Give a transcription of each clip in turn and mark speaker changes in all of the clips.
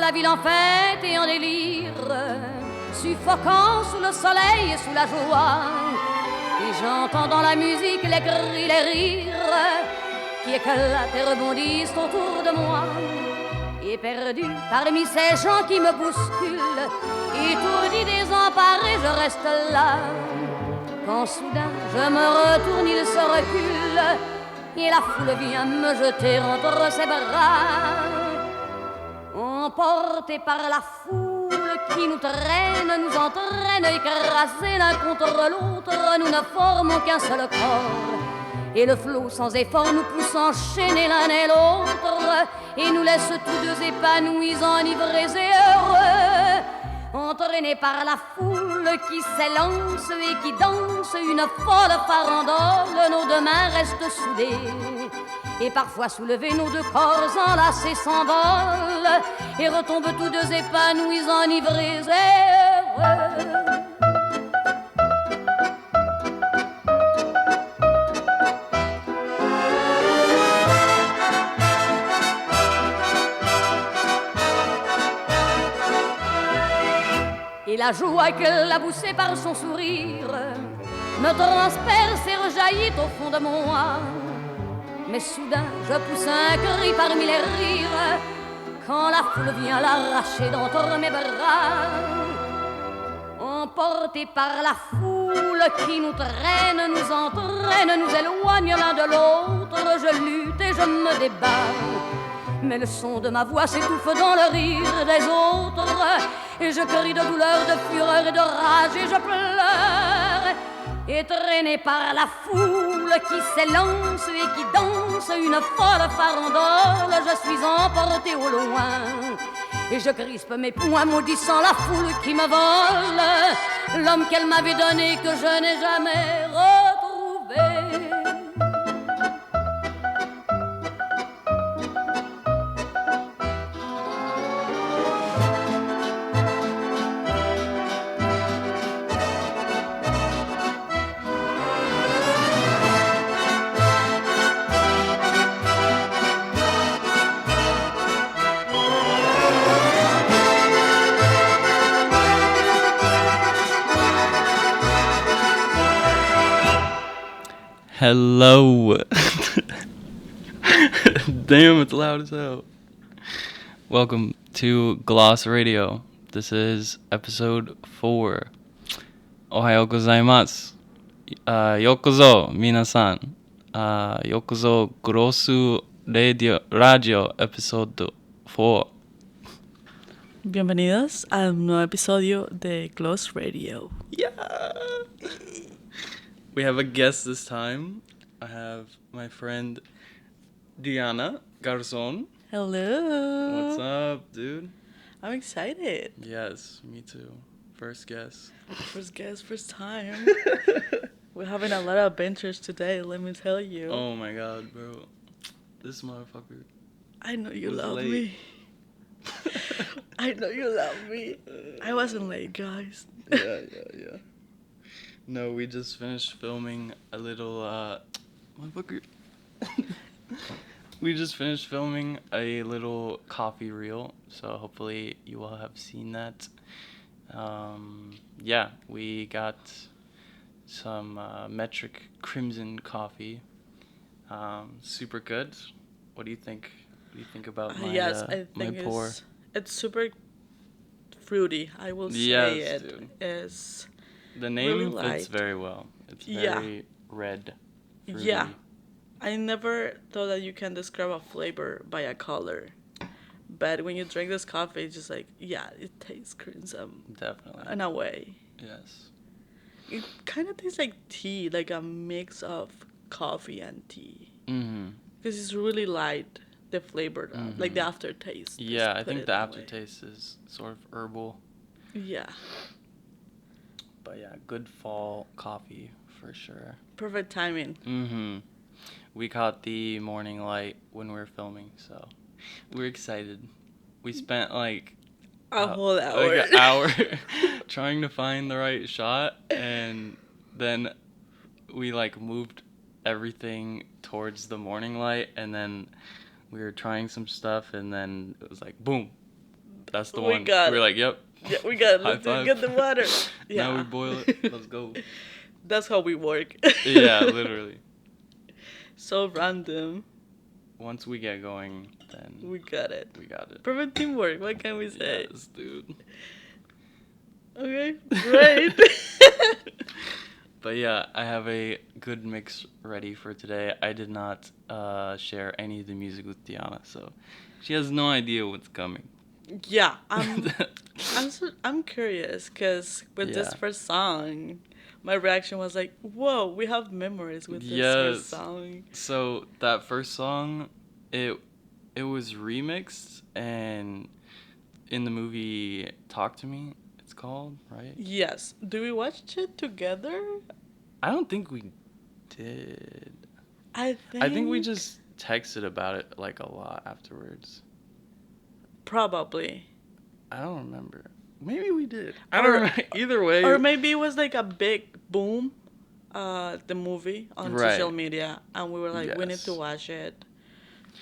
Speaker 1: la ville en fête et en délire, suffocant sous le soleil et sous la joie. Et j'entends dans la musique les cris, les rires qui éclatent et rebondissent autour de moi. Et perdu parmi ces gens qui me bousculent, étourdi, désemparé, je reste là. Quand soudain je me retourne, il se recule et la foule vient me jeter entre ses bras. Emportés par la foule qui nous traîne, nous entraîne, écrasés l'un contre l'autre, nous ne formons qu'un seul corps. Et le flot sans effort nous pousse enchaîner l'un et l'autre et nous laisse tous deux épanouis, enivrés et heureux. Entraînés par la foule qui s'élance et qui danse une folle farandole, nos deux mains restent soudées. Et parfois soulevés, nos deux corps enlacés s'envolent et retombent tous deux épanouis, enivrés et heureux. Et la joie qu'elle a poussée par son sourire me transperce et rejaillit au fond de moi. Mais soudain je pousse un cri parmi les rires quand la foule vient l'arracher d'entre mes bras. Emportés par la foule qui nous traîne, nous entraîne, nous éloigne l'un de l'autre, je lutte et je me débat. Mais le son de ma voix s'étouffe dans le rire des autres et je crie de douleur, de fureur et de rage et je pleure. Et traîné par la foule qui s'élance et qui danse une folle farandole, je suis emporté au loin. Et je crispe mes poings maudissant la foule qui me vole l'homme qu'elle m'avait donné que je n'ai jamais retrouvé.
Speaker 2: Hello. Damn, it's loud as hell. Welcome to Gloss Radio. This is episode 4. Ohayou gozaimasu. Yokozo, minasan. Yokozo Grosu Radio, episode 4.
Speaker 3: Bienvenidos a un nuevo episodio de Gloss Radio.
Speaker 2: Yeah. We have a guest this time. I have my friend Diana Garzón.
Speaker 3: Hello.
Speaker 2: What's up, dude?
Speaker 3: I'm excited.
Speaker 2: Yes, me too. First guest.
Speaker 3: First guest, first time. We're having a lot of adventures today, let me tell you.
Speaker 2: Oh my god, bro. This motherfucker.
Speaker 3: I know you
Speaker 2: was
Speaker 3: love
Speaker 2: late.
Speaker 3: me. I know you love me. I wasn't late, guys.
Speaker 2: Yeah. No, we just finished filming a little, motherfucker. We just finished filming a little coffee reel, so hopefully you all have seen that. Yeah, we got some Metric Crimson coffee. Super good. What do you think? What do you think about my
Speaker 3: Yes, I think
Speaker 2: my pour?
Speaker 3: it's super fruity. I will say
Speaker 2: Yes,
Speaker 3: it
Speaker 2: dude.
Speaker 3: is.
Speaker 2: The name
Speaker 3: really
Speaker 2: fits very well. It's very red. Fruity.
Speaker 3: Yeah. I never thought that you can describe a flavor by a color. But when you drink this coffee, it's just like, yeah, it tastes crimson.
Speaker 2: Definitely.
Speaker 3: In a way.
Speaker 2: Yes.
Speaker 3: It kind of tastes like tea, like a mix of coffee and tea.
Speaker 2: Mm-hmm.
Speaker 3: Because it's really light, the flavor, like the aftertaste.
Speaker 2: Yeah, I think the aftertaste is sort of herbal.
Speaker 3: Yeah.
Speaker 2: But yeah, good fall coffee for sure.
Speaker 3: Perfect timing.
Speaker 2: Mm-hmm. We caught the morning light when we were filming, so we're excited. We spent like
Speaker 3: a whole hour.
Speaker 2: Like an hour trying to find the right shot, and then we like moved everything towards the morning light, and then we were trying some stuff, and then it was like boom. That's the
Speaker 3: We
Speaker 2: one.
Speaker 3: got
Speaker 2: We were
Speaker 3: it.
Speaker 2: like, yep.
Speaker 3: Yeah, we got it.
Speaker 2: High
Speaker 3: Let's
Speaker 2: five.
Speaker 3: get the water. Yeah.
Speaker 2: Now we boil it. Let's go.
Speaker 3: That's how we work.
Speaker 2: Yeah, literally.
Speaker 3: So random.
Speaker 2: Once we get going, then
Speaker 3: We got it.
Speaker 2: we got it.
Speaker 3: Perfect teamwork. What can we say?
Speaker 2: Yes, dude.
Speaker 3: Okay, great.
Speaker 2: But yeah, I have a good mix ready for today. I did not share any of the music with Diana, so she has no idea what's coming.
Speaker 3: Yeah, I'm curious because with this
Speaker 2: Yeah.
Speaker 3: first song, my reaction was like, "Whoa, we have memories with this
Speaker 2: Yes.
Speaker 3: first song."
Speaker 2: So that first song, it was remixed, and in the movie Talk to Me, it's called, right?
Speaker 3: Yes. Do we watch it together?
Speaker 2: I don't think we did.
Speaker 3: I
Speaker 2: I think we just texted about it like a lot afterwards.
Speaker 3: probably,
Speaker 2: I don't remember. Maybe we did. I
Speaker 3: Or-
Speaker 2: don't remember. Either way.
Speaker 3: or maybe it was like a big boom, the movie on
Speaker 2: Right.
Speaker 3: social media, and we were like, "We need
Speaker 2: Yes.
Speaker 3: to watch it."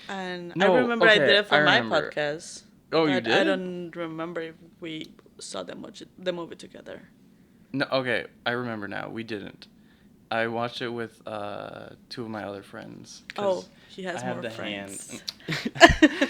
Speaker 3: And
Speaker 2: No,
Speaker 3: I remember I
Speaker 2: okay,
Speaker 3: did it for
Speaker 2: I
Speaker 3: my
Speaker 2: remember.
Speaker 3: podcast.
Speaker 2: Oh, you
Speaker 3: but
Speaker 2: did?
Speaker 3: I don't remember if we saw the movie together.
Speaker 2: No, okay, I remember now. We didn't. I watched it with two of my other friends. 'cause
Speaker 3: Oh, he has
Speaker 2: I have
Speaker 3: more
Speaker 2: the
Speaker 3: friends.
Speaker 2: hand.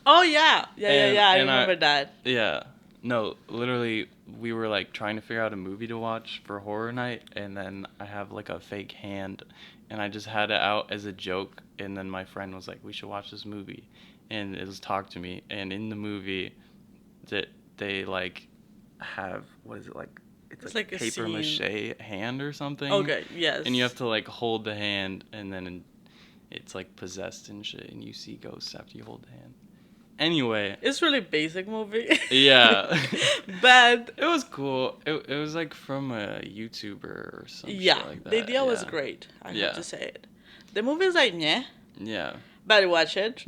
Speaker 3: Oh yeah, yeah. I
Speaker 2: And
Speaker 3: remember that.
Speaker 2: Yeah. No, literally, we were like trying to figure out a movie to watch for horror night, and then I have like a fake hand, and I just had it out as a joke, and then my friend was like, "We should watch this movie," and it was Talk to Me, and in the movie, that they like have what is it like?
Speaker 3: It's like a
Speaker 2: paper
Speaker 3: scene.
Speaker 2: mache hand or something.
Speaker 3: Okay, yes.
Speaker 2: And you have to like hold the hand, and then it's like possessed and shit, and you see ghosts after you hold the hand. Anyway,
Speaker 3: It's really basic movie.
Speaker 2: yeah.
Speaker 3: But
Speaker 2: It was cool. It was like from a YouTuber or something
Speaker 3: yeah,
Speaker 2: like that.
Speaker 3: the idea was
Speaker 2: yeah.
Speaker 3: great. I
Speaker 2: Yeah.
Speaker 3: have to say it. The movie is like yeah,
Speaker 2: Yeah.
Speaker 3: but I watch it.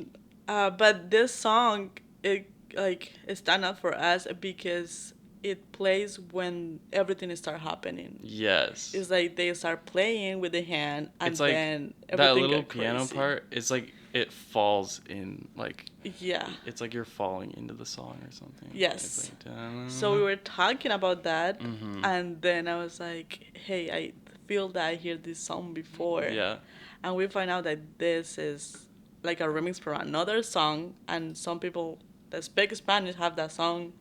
Speaker 3: But this song, it stand out for us because it plays when everything starts happening.
Speaker 2: Yes.
Speaker 3: It's like they start playing with the hand, and
Speaker 2: It's like
Speaker 3: then
Speaker 2: that
Speaker 3: everything
Speaker 2: little
Speaker 3: got
Speaker 2: piano
Speaker 3: crazy.
Speaker 2: part. It's like it falls in like
Speaker 3: Yeah.
Speaker 2: it's like you're falling into the song or something.
Speaker 3: Yes.
Speaker 2: It's like, dun-
Speaker 3: So we were talking about that,
Speaker 2: Mhm.
Speaker 3: and then I was like, "Hey, I feel that I hear this song before."
Speaker 2: Yeah.
Speaker 3: And we find out that this is like a remix for another song, and some people that speak Spanish have that song.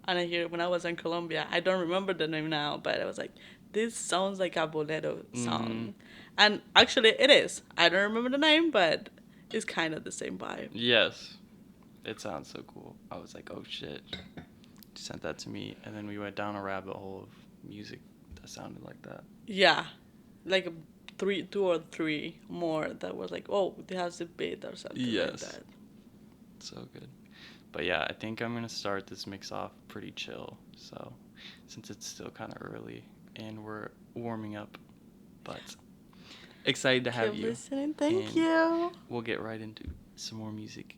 Speaker 3: And I hear it when I was in Colombia. I don't remember the name now, but I was like, this sounds like a bolero song. And actually, it is. I don't remember the name, but it's kind of the same vibe.
Speaker 2: Yes. It sounds so cool. I was like, oh shit. She sent that to me, and then we went down a rabbit hole of music that sounded like that.
Speaker 3: Yeah, like two or three more that was like, oh, it has a beat or something like
Speaker 2: Yes.
Speaker 3: that.
Speaker 2: So good. But yeah, I think I'm gonna start this mix off pretty chill. So, since it's still kind of early and we're warming up, but excited to have
Speaker 3: Keep
Speaker 2: you.
Speaker 3: listening. Thank
Speaker 2: and
Speaker 3: you.
Speaker 2: We'll get right into some more music.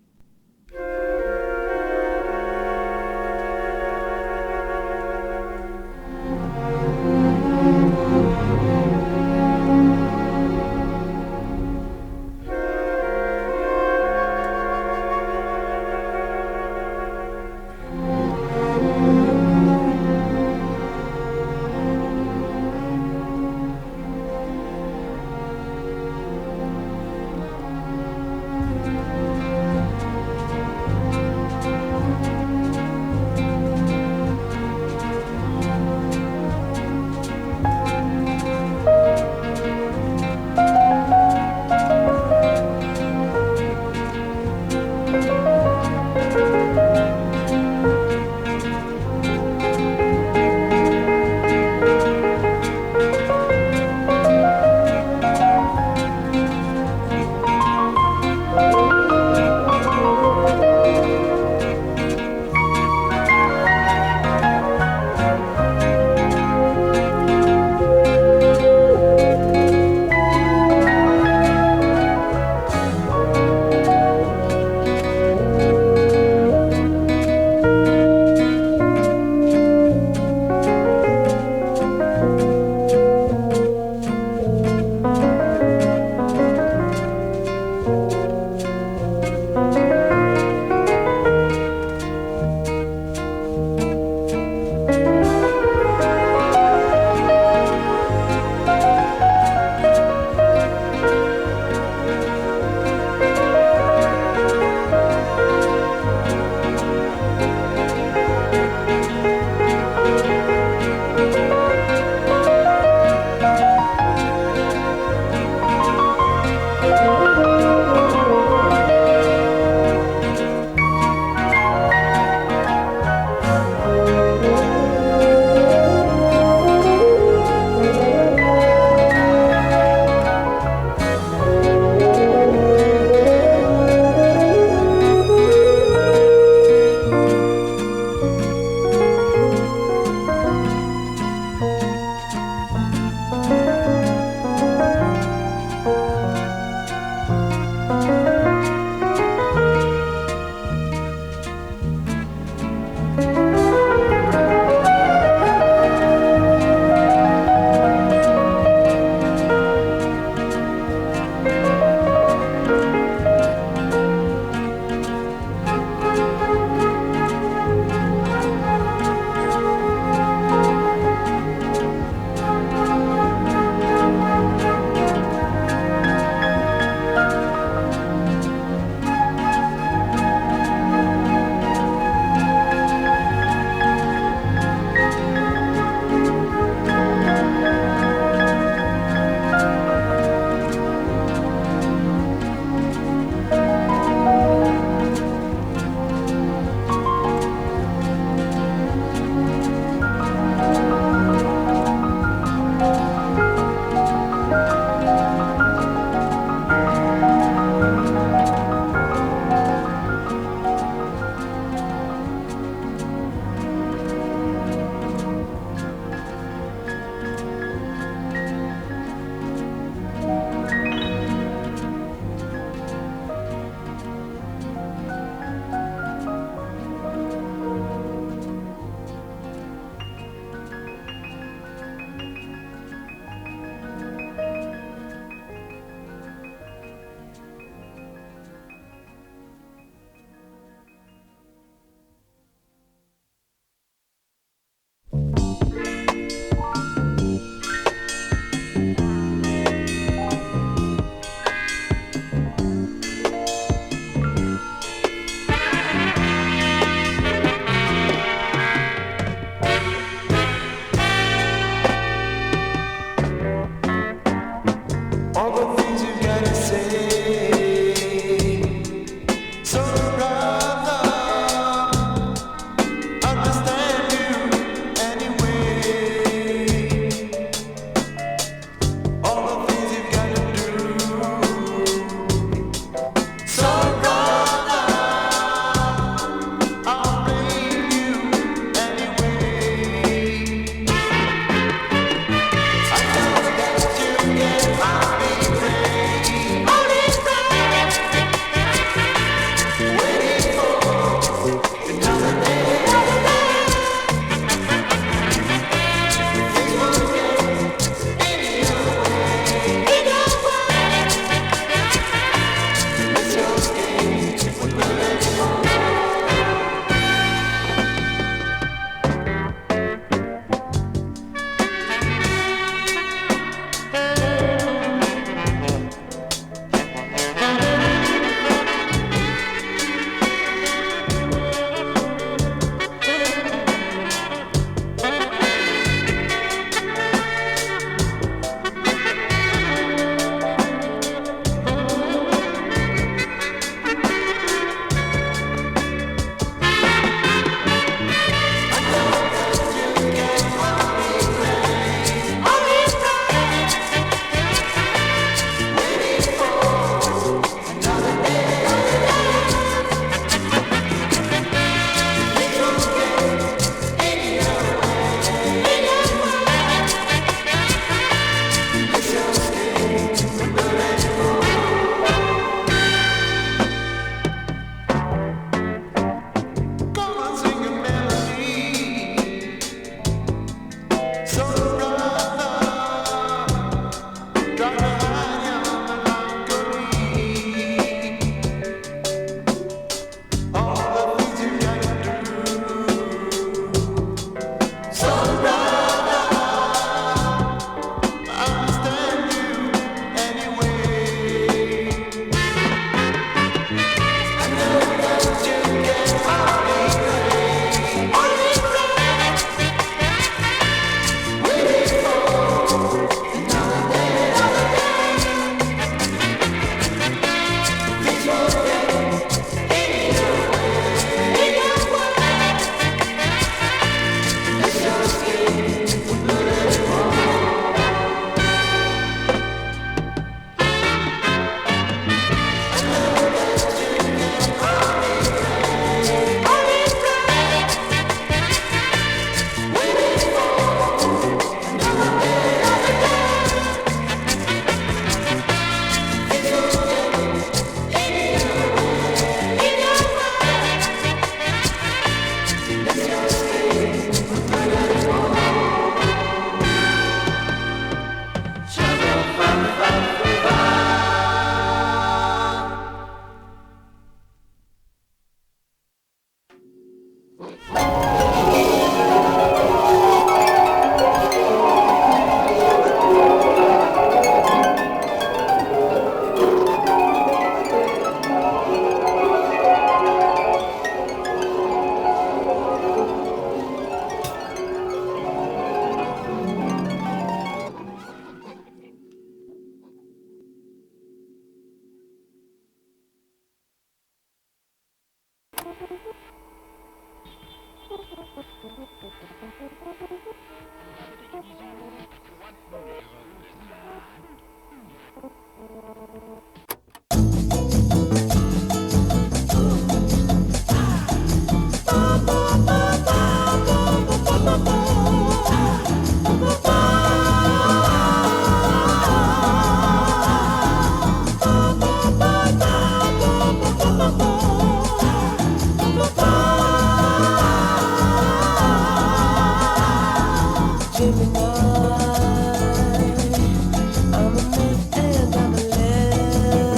Speaker 4: I'm a myth and I'm a legend.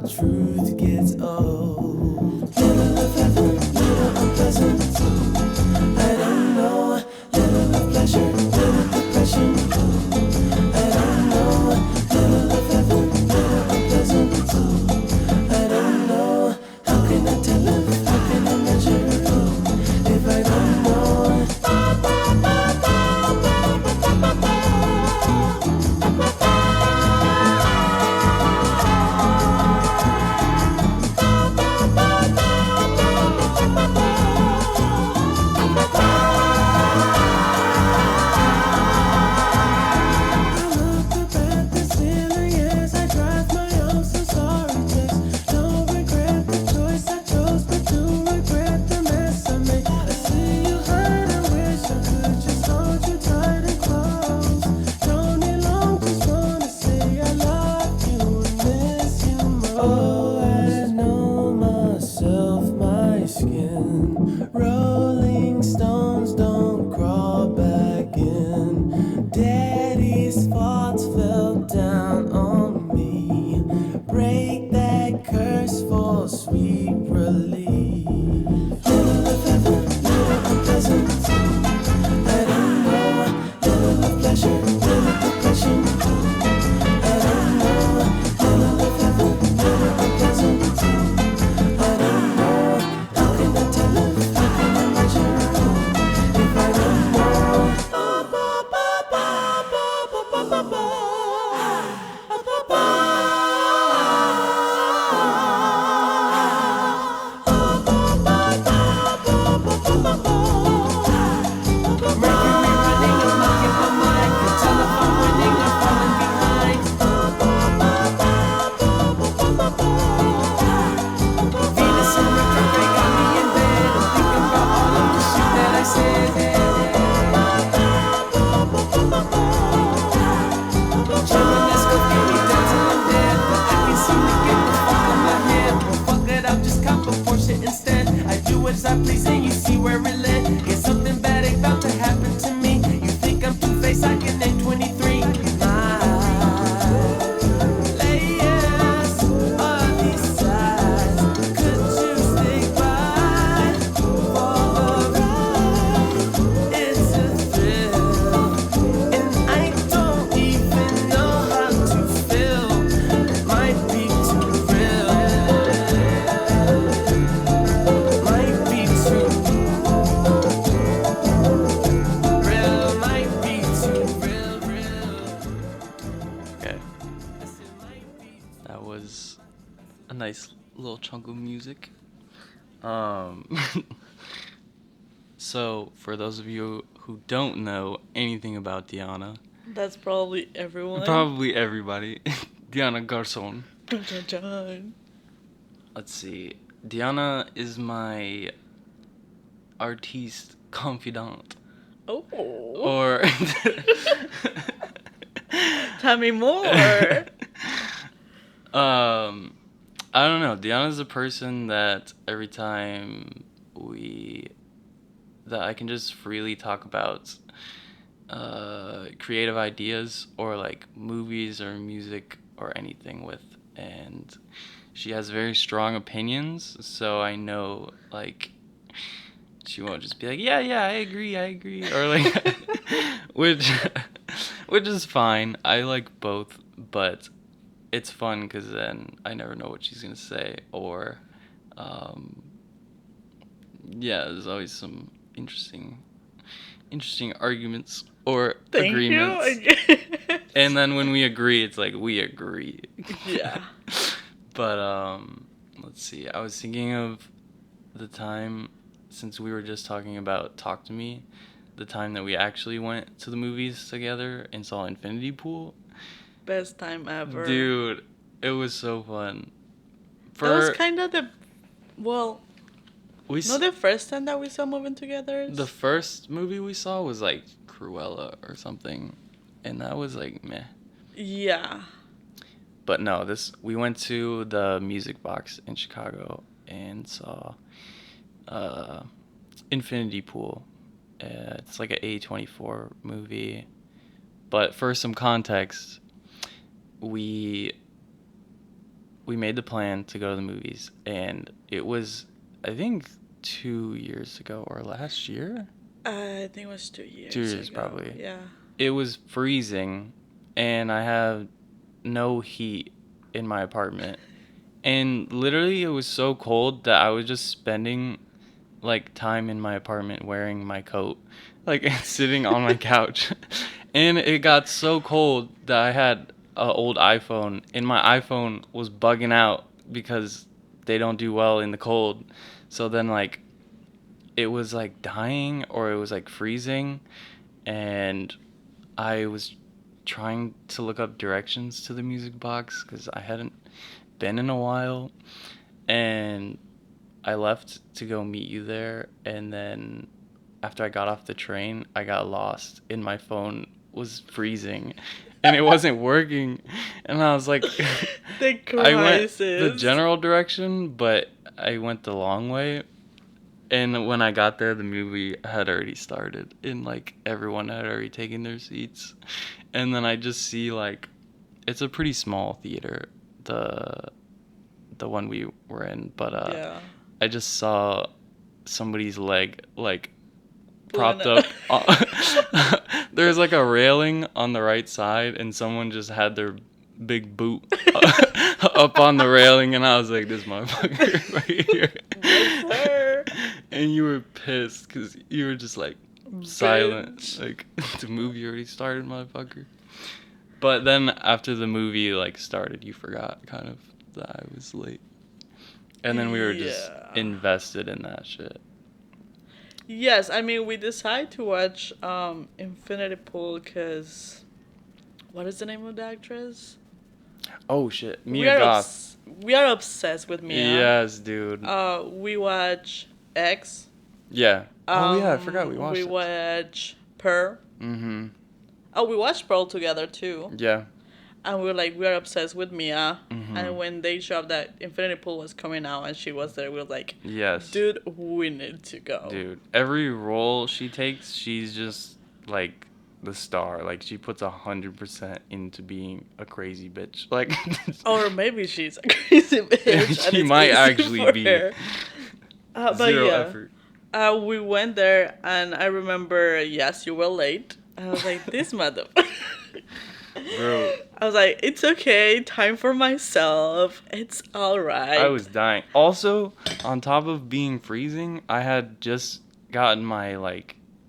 Speaker 4: truth gets old. Little of heaven, little unpleasant. I don't know. Little of pleasure, little depression. I don't know. Little of heaven, little unpleasant. I don't know. How can I tell if? How can I measure if I don't know? Rolling stones don't crawl back in. Daddy's thoughts fell down on me. Break that curse for sweet relief. Little of heaven, little unpleasant. I don't know. Little of pleasure, little depression. I don't know. Little of heaven, little unpleasant. I don't know. How can I tell if? How can I measure if I don't know? Mercury running amok in my mind. Can tell if I'm winning or falling behind. Venus and retrograde got me in bed. I'm thinking about all of the shit that I said. Gemini's could get me down till I'm dead, but I can't seem to get the fuck on my head. Well, fuck it, I'll just cop a Porsche instead. I do as I please and you see where it led. Is something bad about to happen to me? You think I'm two-faced? I can name 23. My layers are these sides. Could you stick by for the ride? It's a thrill, and I don't even know how to feel. Might be too real. Might be too real. Might be too real.
Speaker 2: Okay. That was a nice little chunk of music. So, for those of you who don't know anything about Diana,
Speaker 3: That's probably everyone.
Speaker 2: probably everybody, Diana Garzón.
Speaker 3: Dun, dun, dun.
Speaker 2: Let's see. Diana is my artiste confidant.
Speaker 3: Oh.
Speaker 2: Or.
Speaker 3: Tell me more.
Speaker 2: I don't know. Diana's a person that every time that I can just freely talk about creative ideas or like movies or music or anything with, and she has very strong opinions, so I know like she won't just be like, yeah, I agree, or like, which is fine. I like both, but it's fun because then I never know what she's gonna say, or yeah, there's always some interesting arguments or
Speaker 3: Thank
Speaker 2: agreements.
Speaker 3: you.
Speaker 2: And then when we agree, it's like we agree.
Speaker 3: Yeah.
Speaker 2: But let's see. I was thinking of the time, since we were just talking about Talk to Me, the time that we actually went to the movies together and saw Infinity Pool.
Speaker 3: Best time ever.
Speaker 2: Dude, it was so fun.
Speaker 3: That was kind of
Speaker 2: we
Speaker 3: not the first time that we saw Moving Together.
Speaker 2: The first movie we saw was like Cruella or something, and that was like meh.
Speaker 3: Yeah.
Speaker 2: But no, we went to the Music Box in Chicago and saw Infinity Pool. It's like an A24 movie. But for some context, we we made the plan to go to the movies, and it was, I think, 2 years ago or last year.
Speaker 3: I think it was 2 years.
Speaker 2: 2 years
Speaker 3: ago.
Speaker 2: probably.
Speaker 3: Yeah.
Speaker 2: It was freezing, and I had no heat in my apartment, and literally it was so cold that I was just spending like time in my apartment wearing my coat, like sitting on my couch. And it got so cold that I had an old iPhone, and my iPhone was bugging out because they don't do well in the cold. So then like it was like dying, or it was like freezing, and I was trying to look up directions to the music box because I hadn't been in a while, and I left to go meet you there, and then after I got off the train, I got lost, and my phone was freezing, and it wasn't working, and I was like,
Speaker 3: The crisis.
Speaker 2: I went the general direction, but I went the long way, and when I got there, the movie had already started, and like everyone had already taken their seats, and then I just see like, it's a pretty small theater, the one we were in, but
Speaker 3: Yeah.
Speaker 2: I just saw somebody's leg like propped up. There's like a railing on the right side, and someone just had their big boot up on the railing, and I was like, this motherfucker right here.
Speaker 3: Yes, sir.
Speaker 2: And you were pissed because you were just like silent, like the movie already started, motherfucker. But then after the movie like started, you forgot kind of that I was late. And then we were just invested in that shit.
Speaker 3: Yes, I mean, we decided to watch Infinity Pool because... What is the name of the actress?
Speaker 2: Oh, shit. Mia Goth.
Speaker 3: We are obsessed with Mia.
Speaker 2: Yes, dude.
Speaker 3: We watch X.
Speaker 2: Yeah. Oh, yeah, I forgot we watched it.
Speaker 3: We watch Pearl.
Speaker 2: Mm-hmm.
Speaker 3: Oh, we watched Pearl together, too.
Speaker 2: Yeah.
Speaker 3: And we were obsessed with Mia.
Speaker 2: Mm-hmm.
Speaker 3: And when they showed that Infinity Pool was coming out and she was there, we were like,
Speaker 2: yes,
Speaker 3: dude, we need to go.
Speaker 2: Dude, every role she takes, she's just like the star. Like she puts 100% into being a crazy bitch. Like,
Speaker 3: or maybe she's a crazy bitch.
Speaker 2: She might actually be.
Speaker 3: But
Speaker 2: Zero
Speaker 3: yeah,
Speaker 2: effort.
Speaker 3: We went there, and I remember, yes, you were late. And I was like, this motherfucker.
Speaker 2: Bro,
Speaker 3: I was like, it's okay, time for myself. It's all right.
Speaker 2: I was dying. Also, on top of being freezing, I had just gotten my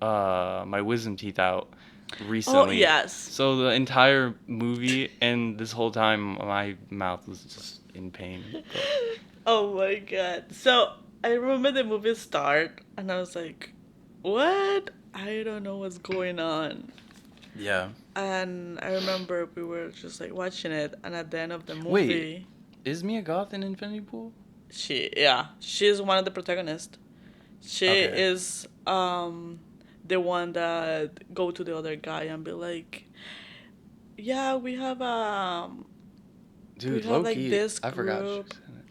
Speaker 2: my wisdom teeth out recently.
Speaker 3: Oh, yes.
Speaker 2: So the entire movie and this whole time, my mouth was just in pain. But...
Speaker 3: Oh my god. So I remember the movie start, and I was like, what? I don't know what's going on.
Speaker 2: Yeah.
Speaker 3: And I remember we were just like watching it, and at the end of the movie...
Speaker 2: Wait, is Mia Goth in Infinity Pool?
Speaker 3: She's one of the protagonists. She
Speaker 2: Okay.
Speaker 3: is the one that go to the other guy and be like, yeah, we have
Speaker 2: Dude,
Speaker 3: we have,
Speaker 2: low key,
Speaker 3: this
Speaker 2: I forgot she was
Speaker 3: group.
Speaker 2: in it.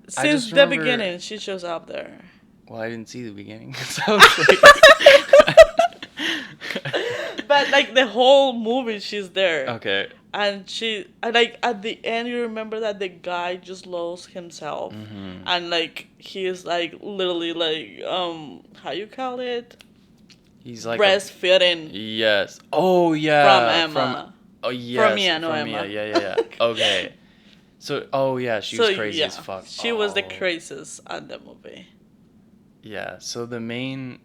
Speaker 3: Since
Speaker 2: just
Speaker 3: the
Speaker 2: remember-
Speaker 3: beginning, she shows up there.
Speaker 2: Well, I didn't see the beginning, so I was like...
Speaker 3: But like the whole movie, she's there.
Speaker 2: Okay.
Speaker 3: And like at the end, you remember that the guy just lost himself, and like he is like literally like how you call it?
Speaker 2: He's like
Speaker 3: breastfeeding.
Speaker 2: Yes. Oh yeah.
Speaker 3: From Emma.
Speaker 2: Oh yes.
Speaker 3: From Mia, no
Speaker 2: from
Speaker 3: Emma.
Speaker 2: Mia. Yeah. Okay. So yeah, she was crazy as fuck.
Speaker 3: She was the
Speaker 2: Oh.
Speaker 3: craziest at the movie.
Speaker 2: Yeah. So the main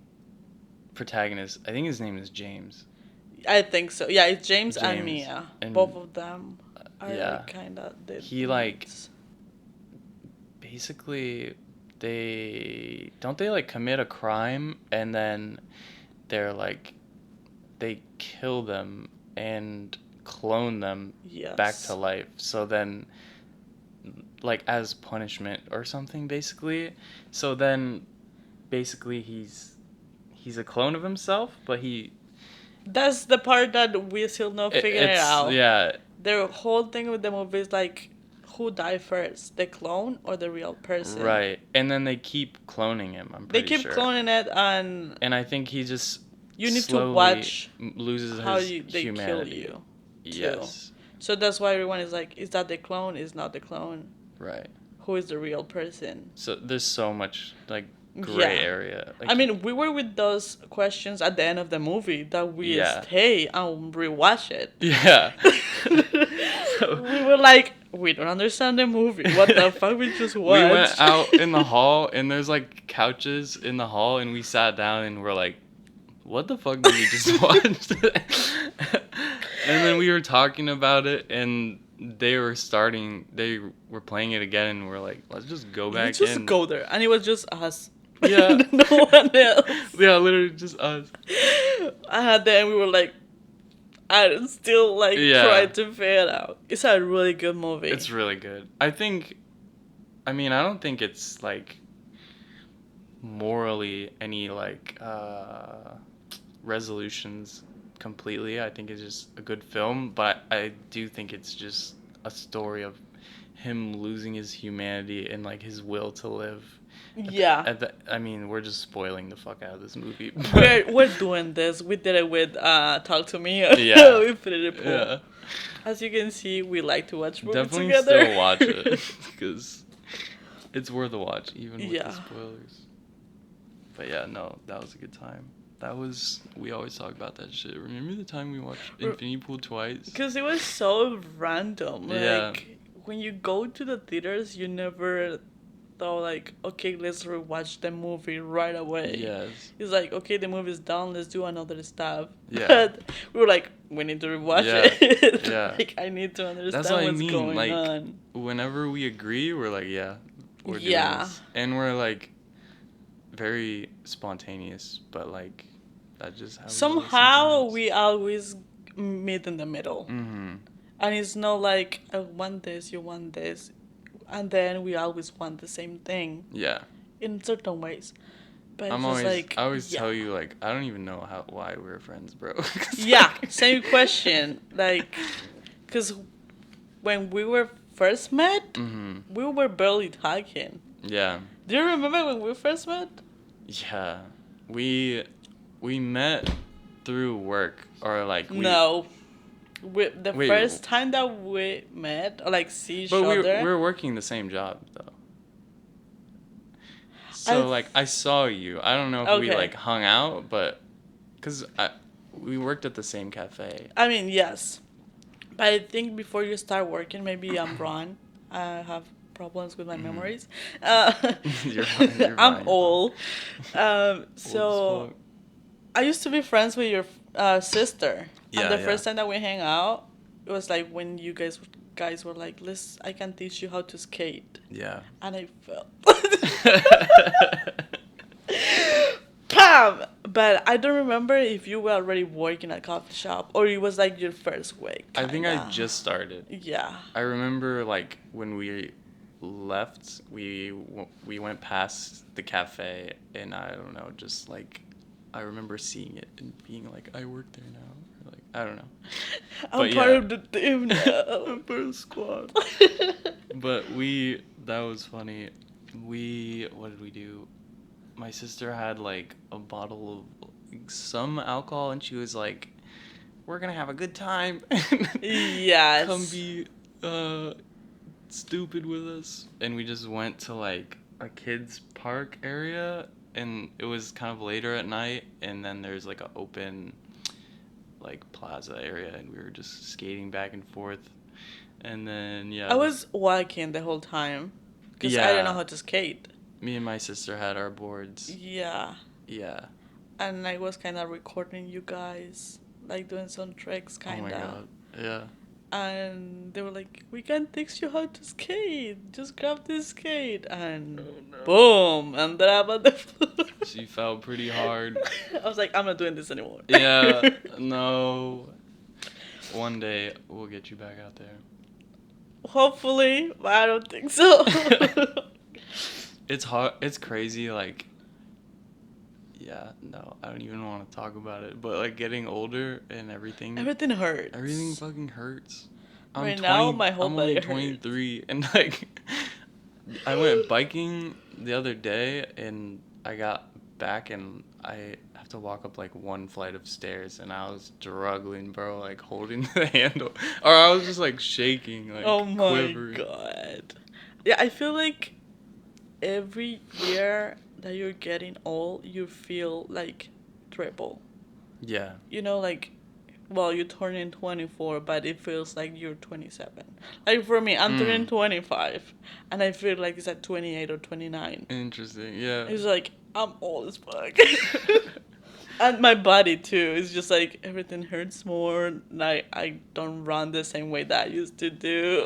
Speaker 2: protagonist, I think his name is James.
Speaker 3: I think so. Yeah, it's James and
Speaker 2: James.
Speaker 3: Mia.
Speaker 2: And-
Speaker 3: Both of them are
Speaker 2: yeah.
Speaker 3: like kind of...
Speaker 2: He like basically they like commit a crime, and then they're like they kill them and clone them back to life. So then like as punishment or something basically. So then basically he's a clone of himself, but
Speaker 3: That's the part that we still not figuring it out.
Speaker 2: Yeah.
Speaker 3: The whole thing with the movie is like, who died first, the clone or the real person?
Speaker 2: Right, and then they keep cloning him. I'm pretty sure.
Speaker 3: They keep cloning it, and
Speaker 2: I think he just
Speaker 3: you need to
Speaker 2: slowly
Speaker 3: watch
Speaker 2: loses
Speaker 3: how
Speaker 2: his
Speaker 3: they
Speaker 2: humanity.
Speaker 3: kill you.
Speaker 2: Yes.
Speaker 3: So that's why everyone is like, is that the clone? Is not the clone?
Speaker 2: Right.
Speaker 3: Who is the real person?
Speaker 2: So there's so much like gray area. Like,
Speaker 3: I mean, we were with those questions at the end of the movie that we
Speaker 2: Yeah.
Speaker 3: stay and rewatch it.
Speaker 2: yeah.
Speaker 3: We were like, we don't understand the movie. What the fuck we just watched?
Speaker 2: We went out in the hall and there's like couches in the hall and we sat down and we're like, what the fuck did we just watch? And then we were talking about it and they were playing it again and we're like, let's just go back
Speaker 3: Let's just
Speaker 2: in.
Speaker 3: go there. And it was just us.
Speaker 2: Yeah.
Speaker 3: No one else.
Speaker 2: Yeah, literally just us.
Speaker 3: Then we were like, I still like
Speaker 2: Yeah.
Speaker 3: trying to figure it out. It's a really good movie.
Speaker 2: It's really good. I don't think it's like morally any like resolutions completely. I think it's just a good film, but I do think it's just a story of him losing his humanity and like his will to live.
Speaker 3: Yeah.
Speaker 2: We're just spoiling the fuck out of this movie.
Speaker 3: We're doing this. We did it with Talk to Me.
Speaker 2: Yeah.
Speaker 3: We put it in pool.
Speaker 2: Yeah.
Speaker 3: As you can see, we like to watch movies
Speaker 2: Definitely
Speaker 3: together.
Speaker 2: still watch it because it's worth a watch, even with
Speaker 3: Yeah.
Speaker 2: the spoilers. But yeah, no, that was a good time. We always talk about that shit. Remember the time we watched Infinity Pool twice?
Speaker 3: Because it was so random. Like,
Speaker 2: Yeah.
Speaker 3: when you go to the theaters, you never thought, like, okay, let's rewatch the movie right away.
Speaker 2: Yes.
Speaker 3: It's like, okay, the movie's done, let's do another stuff.
Speaker 2: Yeah.
Speaker 3: But we were like, we need to rewatch
Speaker 2: Yeah.
Speaker 3: it.
Speaker 2: Yeah.
Speaker 3: Like, I need to understand
Speaker 2: That's what I
Speaker 3: what's
Speaker 2: mean.
Speaker 3: going
Speaker 2: Like,
Speaker 3: on.
Speaker 2: whenever we agree, we're like, yeah, we're doing
Speaker 3: Yeah.
Speaker 2: this. And we're like very spontaneous, but like that just happens.
Speaker 3: Somehow we always meet in the middle.
Speaker 2: Mm-hmm.
Speaker 3: And it's not like, I want this, you want this. And then we always want the same thing
Speaker 2: Yeah.
Speaker 3: in certain ways. But
Speaker 2: I
Speaker 3: it's just like,
Speaker 2: always
Speaker 3: yeah.
Speaker 2: tell you like I don't even know why we're friends, bro. 'Cause,
Speaker 3: Yeah,
Speaker 2: like-
Speaker 3: same question. Like, because when we were first met,
Speaker 2: Mhm.
Speaker 3: we were barely talking.
Speaker 2: Yeah.
Speaker 3: Do you remember when we first met?
Speaker 2: Yeah. We met through work or like
Speaker 3: No. The
Speaker 2: Wait,
Speaker 3: first time that we met, or like see each
Speaker 2: But we
Speaker 3: other.
Speaker 2: were working the same job though. So I saw you. I don't know if we
Speaker 3: Okay.
Speaker 2: like hung out, but cuz we worked at the same cafe.
Speaker 3: I mean, yes. But I think before you start working, maybe I'm wrong. I have problems with my memories.
Speaker 2: You're fine.
Speaker 3: I'm old.
Speaker 2: Old
Speaker 3: So
Speaker 2: as fuck.
Speaker 3: I used to be friends with your sister.
Speaker 2: Yeah,
Speaker 3: And the
Speaker 2: yeah.
Speaker 3: first time that we hang out, it was like when you guys were like, I can teach you how to skate.
Speaker 2: Yeah.
Speaker 3: And I fell. Pam! But I don't remember if you were already working at a coffee shop or it was like your first week.
Speaker 2: I think I
Speaker 3: kinda.
Speaker 2: just started.
Speaker 3: Yeah.
Speaker 2: I remember like when we left, we went past the cafe and I don't know, just like I remember seeing it and being like, I work there now. Or, like I don't know.
Speaker 3: I'm
Speaker 2: But
Speaker 3: part
Speaker 2: yeah.
Speaker 3: of the team now.
Speaker 2: I'm part of the squad. But that was funny. What did we do? My sister had like a bottle of some alcohol and she was like, we're gonna have a good time.
Speaker 3: Yes.
Speaker 2: Come be stupid with us. And we just went to like a kids park area and it was kind of later at night and then there's like an open like plaza area and we were just skating back and forth. And then
Speaker 3: I was walking the whole time because I
Speaker 2: Yeah.
Speaker 3: didn't know how to skate.
Speaker 2: Me and my sister had our boards.
Speaker 3: Yeah.
Speaker 2: Yeah.
Speaker 3: And I was kind of recording you guys, like doing some tricks, kind
Speaker 2: Oh
Speaker 3: of.
Speaker 2: my god. Yeah.
Speaker 3: And they were like, we can teach you how to skate. Just grab this skate. And
Speaker 2: Oh, no.
Speaker 3: boom. And then I'm on the floor.
Speaker 2: She fell pretty hard.
Speaker 3: I was like, I'm not doing this anymore.
Speaker 2: Yeah. No. One day we'll get you back out there.
Speaker 3: Hopefully, but I don't think so.
Speaker 2: It's hard. It's crazy. Like, yeah, no, I don't even want to talk about it. But like getting older and everything,
Speaker 3: Everything hurts.
Speaker 2: everything fucking hurts.
Speaker 3: Right now, my whole
Speaker 2: I'm
Speaker 3: body
Speaker 2: only
Speaker 3: hurts.
Speaker 2: 23, and like, I went biking the other day, and I got back and I have to walk up like one flight of stairs and I was struggling, bro, like holding the handle. Or I was just like shaking, like
Speaker 3: Oh my
Speaker 2: quivering.
Speaker 3: god. Yeah, I feel like every year that you're getting old, you feel like triple.
Speaker 2: Yeah.
Speaker 3: You know, like, well, you're turning 24, but it feels like you're 27. Like, for me, I'm turning 25, and I feel like it's at 28 or 29.
Speaker 2: Interesting. Yeah.
Speaker 3: It's like, I'm old as fuck. And my body, too. It's just like, everything hurts more. Like, I don't run the same way that I used to do.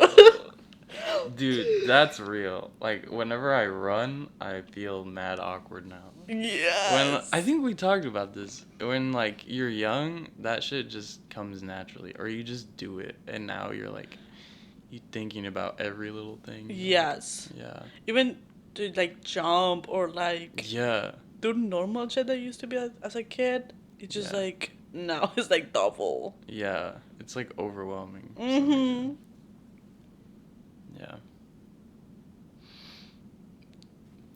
Speaker 2: Dude, that's real. Like whenever I run, I feel mad awkward now.
Speaker 3: Yes.
Speaker 2: When I think we talked about this. When like you're young, that shit just comes naturally, or you just do it, and now you're like, you thinking about every little thing.
Speaker 3: Yes.
Speaker 2: Yeah.
Speaker 3: Even to, like, jump or, like,
Speaker 2: Yeah.
Speaker 3: do normal shit that I used to be as a kid. It's just
Speaker 2: Yeah.
Speaker 3: like, now it's like double.
Speaker 2: Yeah. It's like overwhelming. for some
Speaker 3: Mm-hmm.
Speaker 2: reason. Yeah.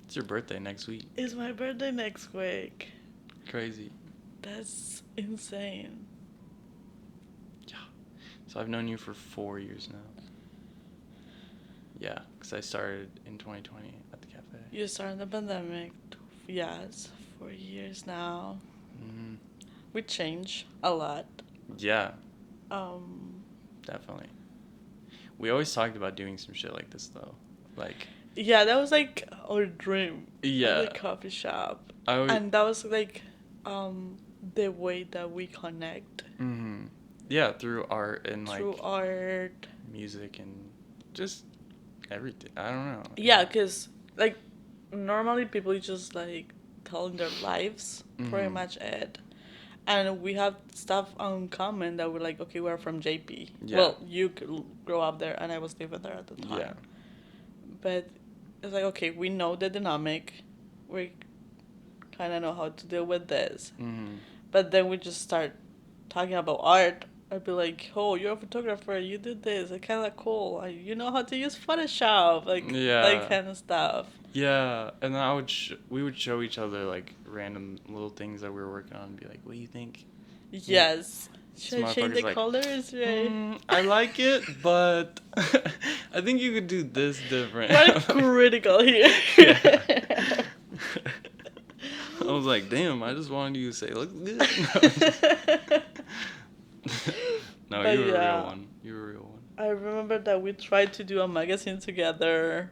Speaker 2: It's your birthday next week.
Speaker 3: It's my birthday next week.
Speaker 2: Crazy.
Speaker 3: That's insane.
Speaker 2: Yeah. So I've known you for 4 years now. Yeah, because I started in 2020 at the cafe.
Speaker 3: You started the pandemic. Yes, 4 years now.
Speaker 2: Mm-hmm.
Speaker 3: We changed a lot.
Speaker 2: Yeah,
Speaker 3: Um,
Speaker 2: definitely. We always talked about doing some shit like this though. Like,
Speaker 3: yeah, that was like our dream.
Speaker 2: yeah.
Speaker 3: The coffee shop.
Speaker 2: I always,
Speaker 3: And that was like the way that we connect
Speaker 2: mm-hmm. Yeah, through art and like
Speaker 3: through art.
Speaker 2: music and just everything. I don't know.
Speaker 3: Yeah, because like normally people just like telling their lives, pretty
Speaker 2: Mhm.
Speaker 3: much it. And we have stuff in common that we're like, okay, we're from JP.
Speaker 2: Yeah.
Speaker 3: Well, you grow up there, and I was living there at the time.
Speaker 2: Yeah.
Speaker 3: But it's like, okay, we know the dynamic. We kind of know how to deal with this.
Speaker 2: Mm-hmm.
Speaker 3: But then we just start talking about art. I'd be like, oh, you're a photographer. You did this. It's kind of cool. You know how to use Photoshop. Like,
Speaker 2: Yeah.
Speaker 3: that kind of stuff.
Speaker 2: Yeah, and then we would show each other like random little things that we were working on and be like, what do you think?
Speaker 3: Yes. Should I change
Speaker 2: motherfucker's
Speaker 3: the
Speaker 2: like,
Speaker 3: colors? Right?
Speaker 2: I like it, but I think you could do this different.
Speaker 3: We're critical here.
Speaker 2: Yeah. I was like, damn, I just wanted you to say, look good. No,
Speaker 3: But
Speaker 2: you were a
Speaker 3: yeah.
Speaker 2: real one. You were a real one.
Speaker 3: I remember that we tried to do a magazine together.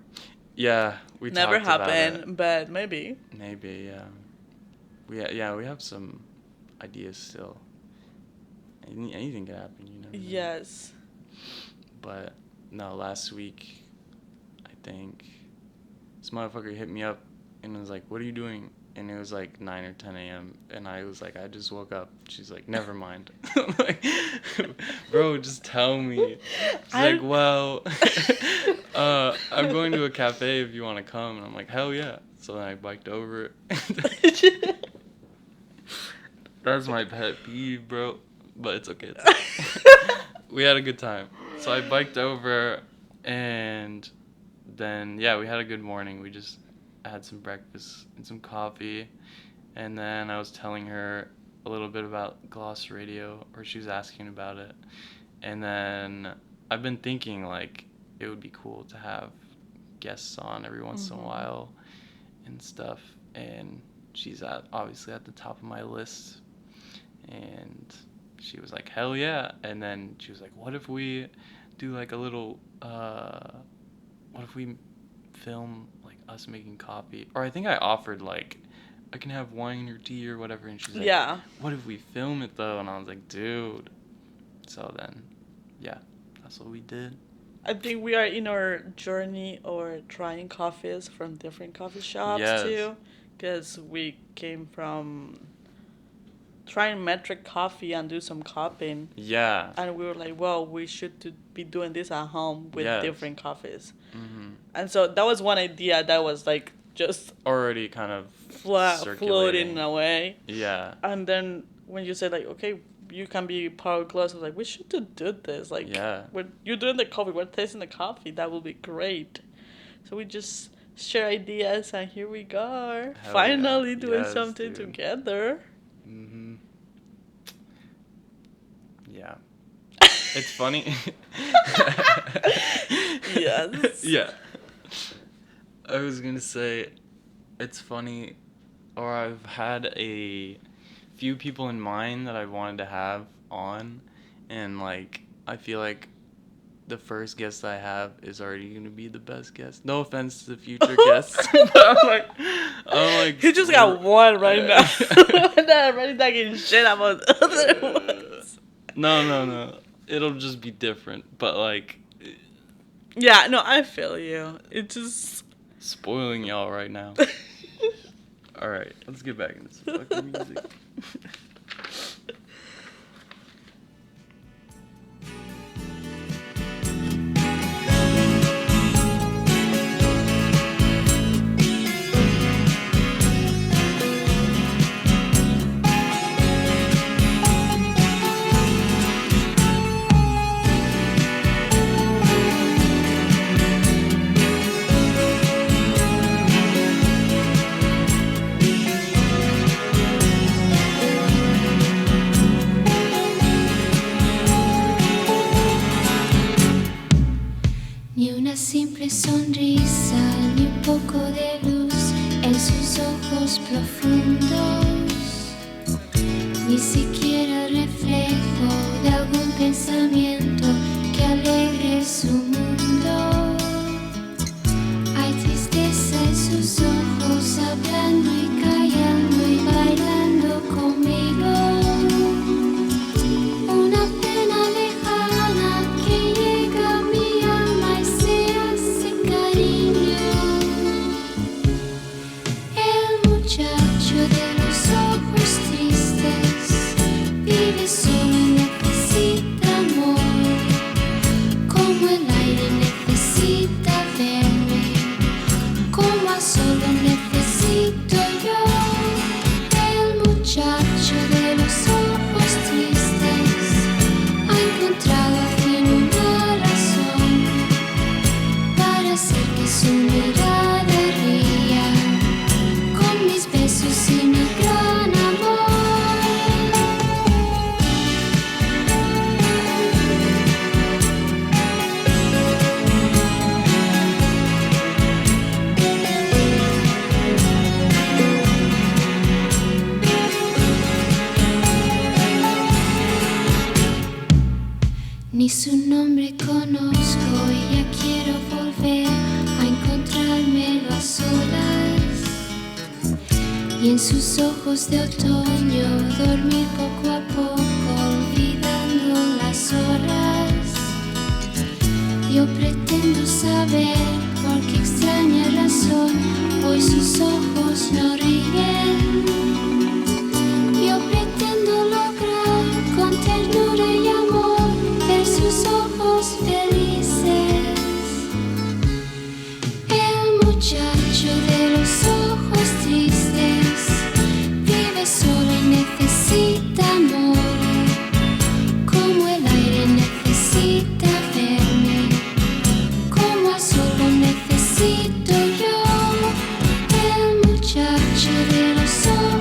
Speaker 2: Yeah, we
Speaker 3: Never
Speaker 2: talked about
Speaker 3: happened,
Speaker 2: it.
Speaker 3: but maybe.
Speaker 2: Maybe, yeah. We have some ideas still. Anything can happen, you know.
Speaker 3: Yes.
Speaker 2: But no, last week, I think this motherfucker hit me up and was like, "What are you doing?" And it was like 9 or 10 a.m. And I was like, "I just woke up." She's like, "Never mind." I'm like, "Bro, just tell me." She's like, "Well, I'm going to a cafe if you want to come." And I'm like, "Hell yeah!" So then I biked over. That's my pet peeve, bro. But it's okay. We had a good time. So I biked over, and then, yeah, we had a good morning. We just had some breakfast and some coffee. And then I was telling her a little bit about Gloss Radio, or she was asking about it. And then I've been thinking, like, it would be cool to have guests on every once in a while and stuff. And she's obviously at the top of my list. And she was like, hell yeah. And then she was like, what if we do like a little, what if we film like us making coffee? Or I think I offered like, I can have wine or tea or whatever. And she's like,
Speaker 3: Yeah.
Speaker 2: what if we film it though? And I was like, dude. So then, yeah, that's what we did.
Speaker 3: I think we are in our journey or trying coffees from different coffee shops
Speaker 2: Yes.
Speaker 3: too. Because we came from trying metric coffee and do some cupping.
Speaker 2: Yeah.
Speaker 3: And we were like, well, we should be doing this at home with
Speaker 2: Yes.
Speaker 3: different coffees.
Speaker 2: Mm-hmm.
Speaker 3: And so that was one idea that was like just
Speaker 2: Already kind of
Speaker 3: floating
Speaker 2: circulating.
Speaker 3: away.
Speaker 2: Yeah.
Speaker 3: And then when you said like, okay, you can be part of Gloss, I was like, we should do this. Like,
Speaker 2: Yeah.
Speaker 3: when you're doing the coffee, we're tasting the coffee. That will be great. So we just share ideas, and here we go.
Speaker 2: Hell
Speaker 3: Finally
Speaker 2: yeah.
Speaker 3: doing
Speaker 2: Yes,
Speaker 3: something
Speaker 2: dude.
Speaker 3: together.
Speaker 2: Mhm. Yeah. It's funny.
Speaker 3: Yes.
Speaker 2: Yeah. I was gonna say, it's funny, or I've had a few people in mind that I wanted to have on, and like, I feel like the first guest I have is already gonna be the best guest. No offense to the future guests, but I'm like,
Speaker 3: He just got one right now. And I'm already talking shit about the other ones.
Speaker 2: No. It'll just be different, but like,
Speaker 3: Yeah, no, I feel you. It just.
Speaker 2: spoiling y'all right now. All right, let's get back into some fucking music.
Speaker 5: Ni una simple sonrisa, ni un poco de luz en sus ojos profundos, ni siquiera el reflejo de algún pensamiento que alegre su mundo. Hay tristeza en sus ojos, hablando y callando y bailando conmigo. Una pena lejana que llega a mi alma y se hace cariño. El muchacho de los ojos tristes vive solo y necesita amor, como el aire necesita verme, como a solo necesito yo. El muchacho de los ojos tristes ha encontrado al fin una razón para hacer que su mirada ría con mis besos y mi gran amor. Ni su nombre conozco y ya quiero volver a encontrármelo a solas, y en sus ojos de otoño dormir poco a poco olvidando las horas. Yo pretendo saber por qué extraña razón hoy sus ojos no ríen. Yo pretendo lograr con ternura y amor ver sus ojos felices. El muchacho de los ojos tristes vive solo y necesita amor, como el aire necesita verme, como a solo necesito yo. El muchacho de los ojos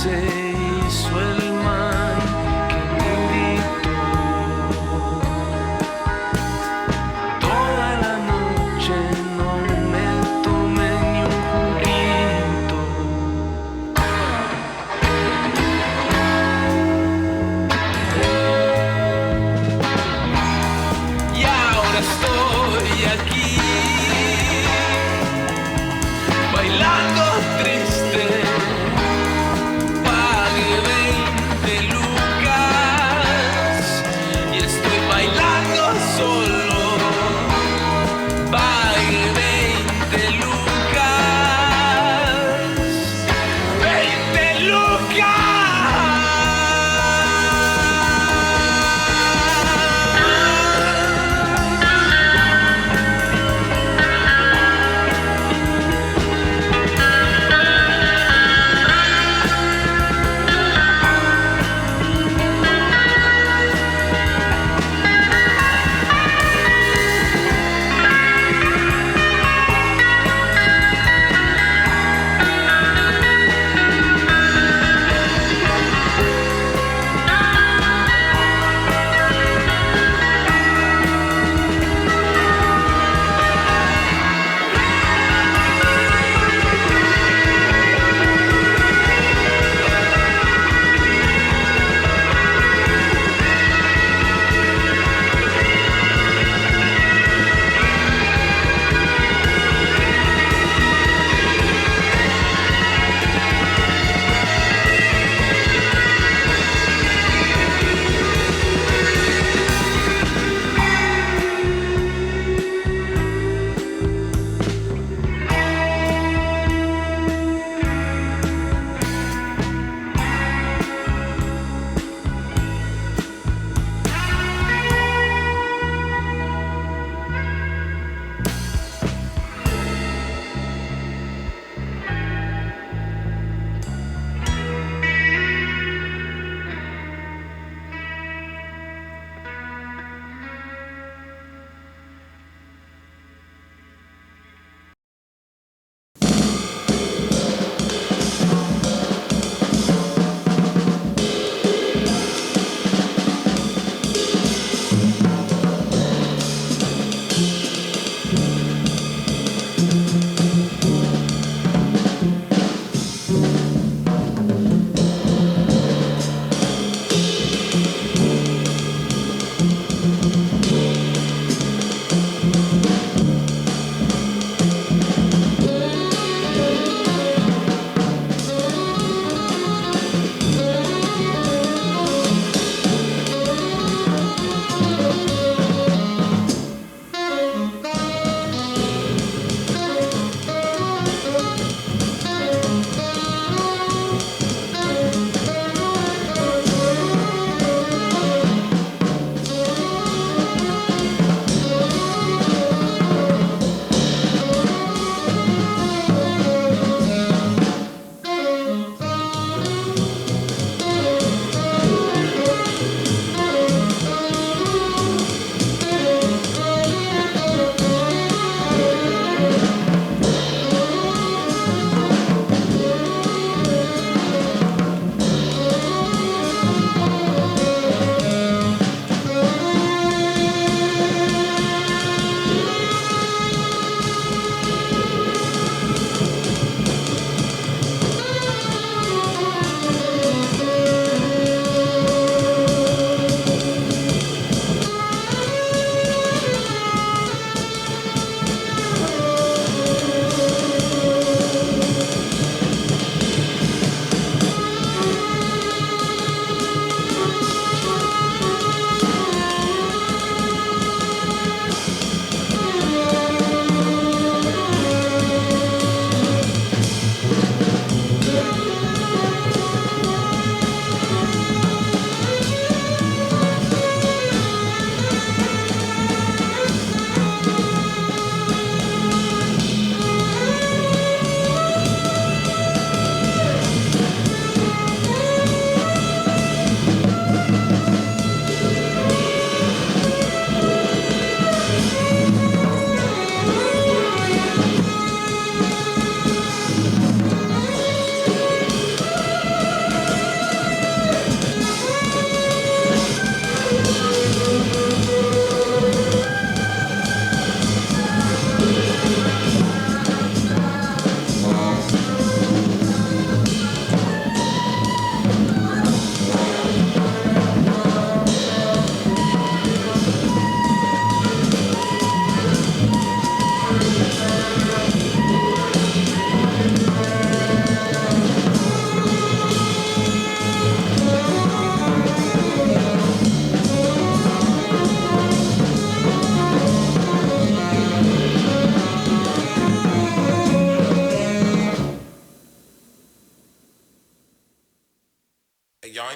Speaker 4: se hizo el man que me invitó. Toda la noche no me tomé ni un juguito. Y ahora estoy aquí, bailando triste, para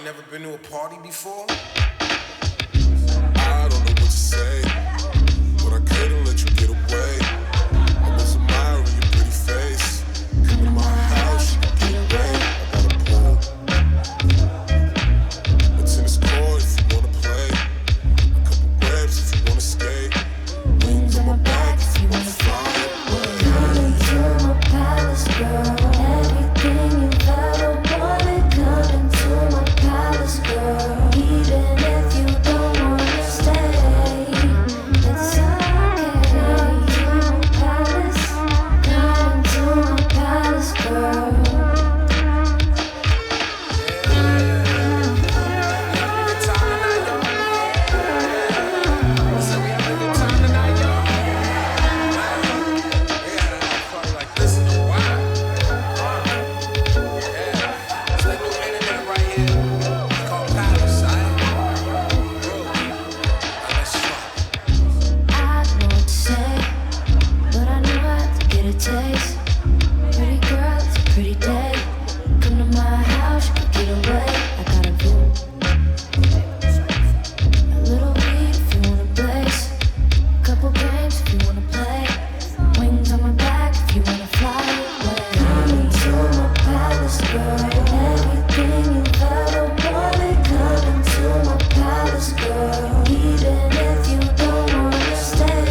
Speaker 6: never been to a party before? I don't know what to say, but I couldn't let you get away. I was admiring your pretty face. Come to my house, you can get away. I got a pool, a tennis court if you wanna play, a couple webs if you wanna skate, wings on my back if you wanna fly away.
Speaker 5: Come into my palace, girl. Everything you've ever wanted. Come into my palace, girl. Even if you don't wanna stay, it's okay. Into my palace, come into my palace, girl. I don't know what to say, but I know I have to get a taste. Pretty girl, it's a pretty day. Come to my house, you can get away. I got a view, a little weed if you wanna blaze, a couple games if you wanna play, wings on my back if you wanna fly away. Come into my palace, girl. Everything you've ever wanted. Come into my palace, girl. Even if you don't wanna stay,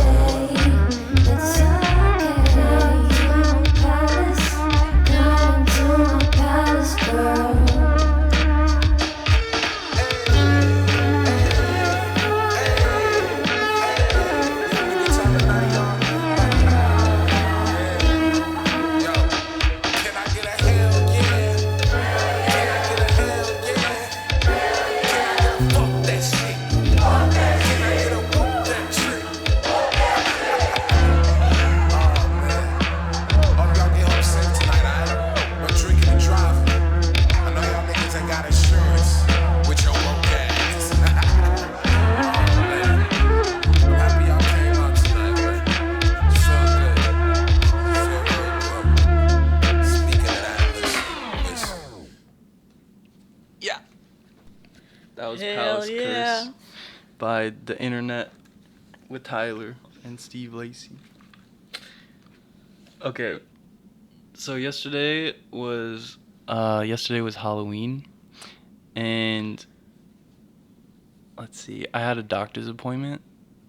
Speaker 5: it's okay. Into my palace, come into my palace, girl.
Speaker 6: Can I get a hell yeah? Can I get a hell yeah? Can I get a fuck that shit? Can I get a whoop that trick? Oh man. All of y'all get home safe tonight, alright? No drinking and driving. I know y'all niggas ain't got insurance with your woke ass. Oh man. I'm happy y'all came out tonight, man. It felt good. It felt real good. Speaking of that, listen.
Speaker 2: Yeah. That was
Speaker 3: Hell
Speaker 2: Palace
Speaker 3: yeah.
Speaker 2: Curse by The Internet with Tyler and Steve Lacy. Okay. So yesterday was Halloween, and let's see, I had a doctor's appointment,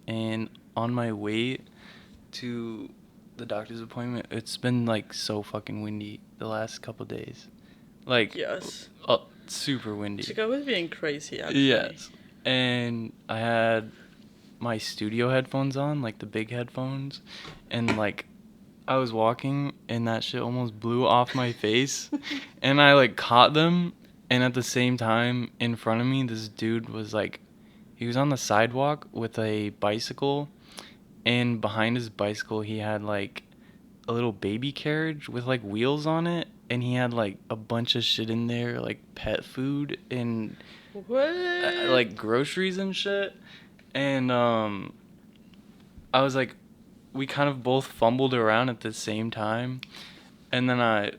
Speaker 2: and on my way to the doctor's appointment, it's been like so fucking windy the last couple days. Like
Speaker 3: Yes.
Speaker 2: super windy.
Speaker 3: Chicago's being crazy, actually.
Speaker 2: Yes. And I had my studio headphones on, like the big headphones, and like I was walking and that shit almost blew off my face, and I like caught them, and at the same time in front of me this dude was like, he was on the sidewalk with a bicycle, and behind his bicycle he had like a little baby carriage with like wheels on it, and he had like a bunch of shit in there, like pet food and
Speaker 3: What?
Speaker 2: like groceries and shit. And I was like, we kind of both fumbled around at the same time, and then I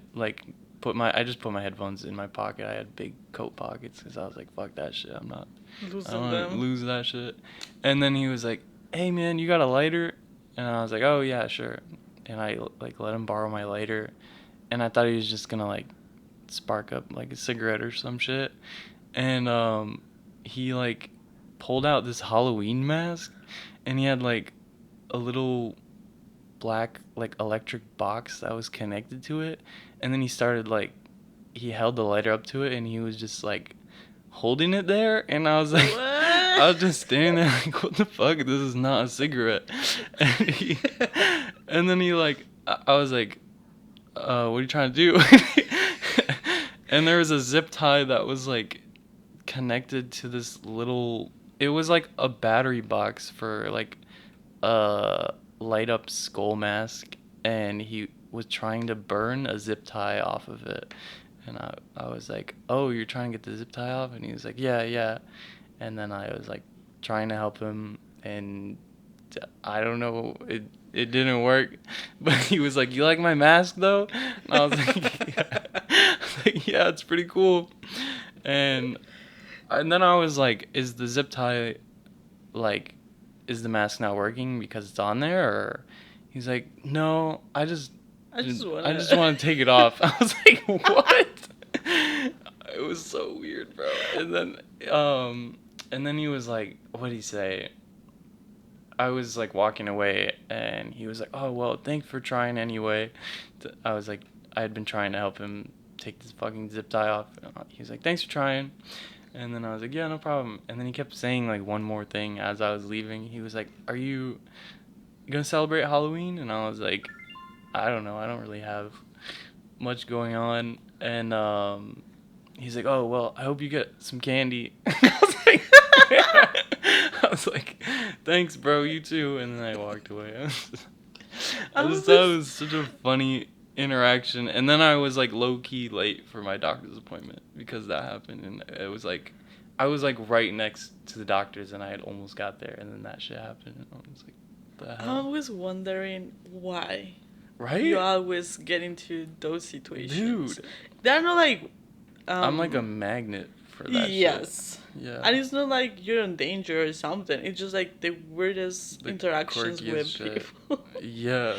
Speaker 2: just put my headphones in my pocket. I had big coat pockets because I was like, fuck that shit, I don't
Speaker 3: Losing
Speaker 2: want to
Speaker 3: them.
Speaker 2: lose that shit. And then he was like, hey man, you got a lighter? And I was like, oh yeah, sure. And I like let him borrow my lighter, and I thought he was just gonna like spark up like a cigarette or some shit. And he like pulled out this Halloween mask, and he had like a little black like electric box that was connected to it, and then he started like, he held the lighter up to it, and he was just like holding it there, and I was like, I was just standing there like, what the fuck, this is not a cigarette. And then he like, I was like, what are you trying to do? And there was a zip tie that was like connected to this little, it was like a battery box for like a light up skull mask, and he was trying to burn a zip tie off of it. And I was like, oh, you're trying to get the zip tie off? And he was like, yeah. And then I was like trying to help him, and I don't know, it didn't work. But he was like, you like my mask though? And I was like, yeah, it's pretty cool. And And then I was like, is the zip tie, like, is the mask not working because it's on there? Or he's like, no, I just want to take it off. I was like, what? It was so weird, bro. And then he was like, what'd he say? I was like walking away, and he was like, oh, well, thanks for trying anyway. I was like, I had been trying to help him take this fucking zip tie off. He was like, thanks for trying. And then I was like, yeah, no problem. And then he kept saying like one more thing as I was leaving. He was like, are you gonna celebrate Halloween? And I was like, I don't know. I don't really have much going on. And he's like, oh, well, I hope you get some candy. I was like, thanks, bro, you too. And then I walked away. I just thought it was such a funny interaction. And then I was like low-key late for my doctor's appointment because that happened. And it was like, I was like right next to the doctor's, and I had almost got there, and then that shit happened. And I was like, what the hell?
Speaker 3: I was wondering why.
Speaker 2: Right?
Speaker 3: You always get into those situations.
Speaker 2: Dude.
Speaker 3: They're not like...
Speaker 2: I'm like a magnet for that
Speaker 3: yes.
Speaker 2: shit. Yeah.
Speaker 3: And it's not like you're in danger or something. It's just like the weirdest interactions with
Speaker 2: shit.
Speaker 3: people.
Speaker 2: Yeah.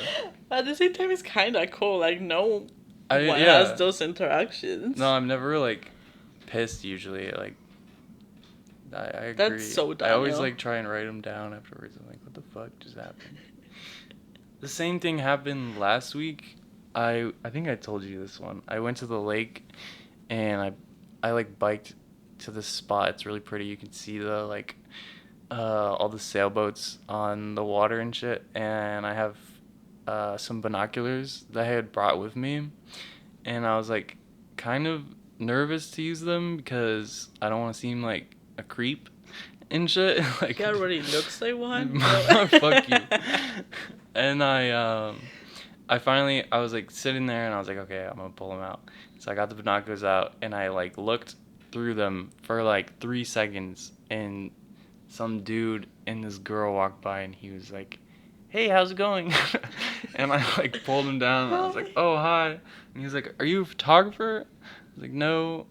Speaker 3: At the same time, it's kind of cool. Like, no one
Speaker 2: yeah.
Speaker 3: has those interactions.
Speaker 2: No, I'm never, like, pissed usually. Like, I agree.
Speaker 3: That's so dumb.
Speaker 2: I always, like, try and write them down afterwards. I'm like, what the fuck just happened? The same thing happened last week. I think I told you this one. I went to the lake, and I like, biked to this spot. It's really pretty. You can see the, like, all the sailboats on the water and shit. And I have some binoculars that I had brought with me. And I was, like, kind of nervous to use them because I don't want to seem like a creep and shit. Like,
Speaker 3: He already looks like one.
Speaker 2: Fuck you. And I was like sitting there, and I was like, okay, I'm gonna pull them out. So I got the binoculars out, and I like looked through them for like 3 seconds, and some dude and this girl walked by, and he was like, hey, how's it going? And I like pulled him down, and I was like, oh, hi. And he was like, are you a photographer? I was like, no,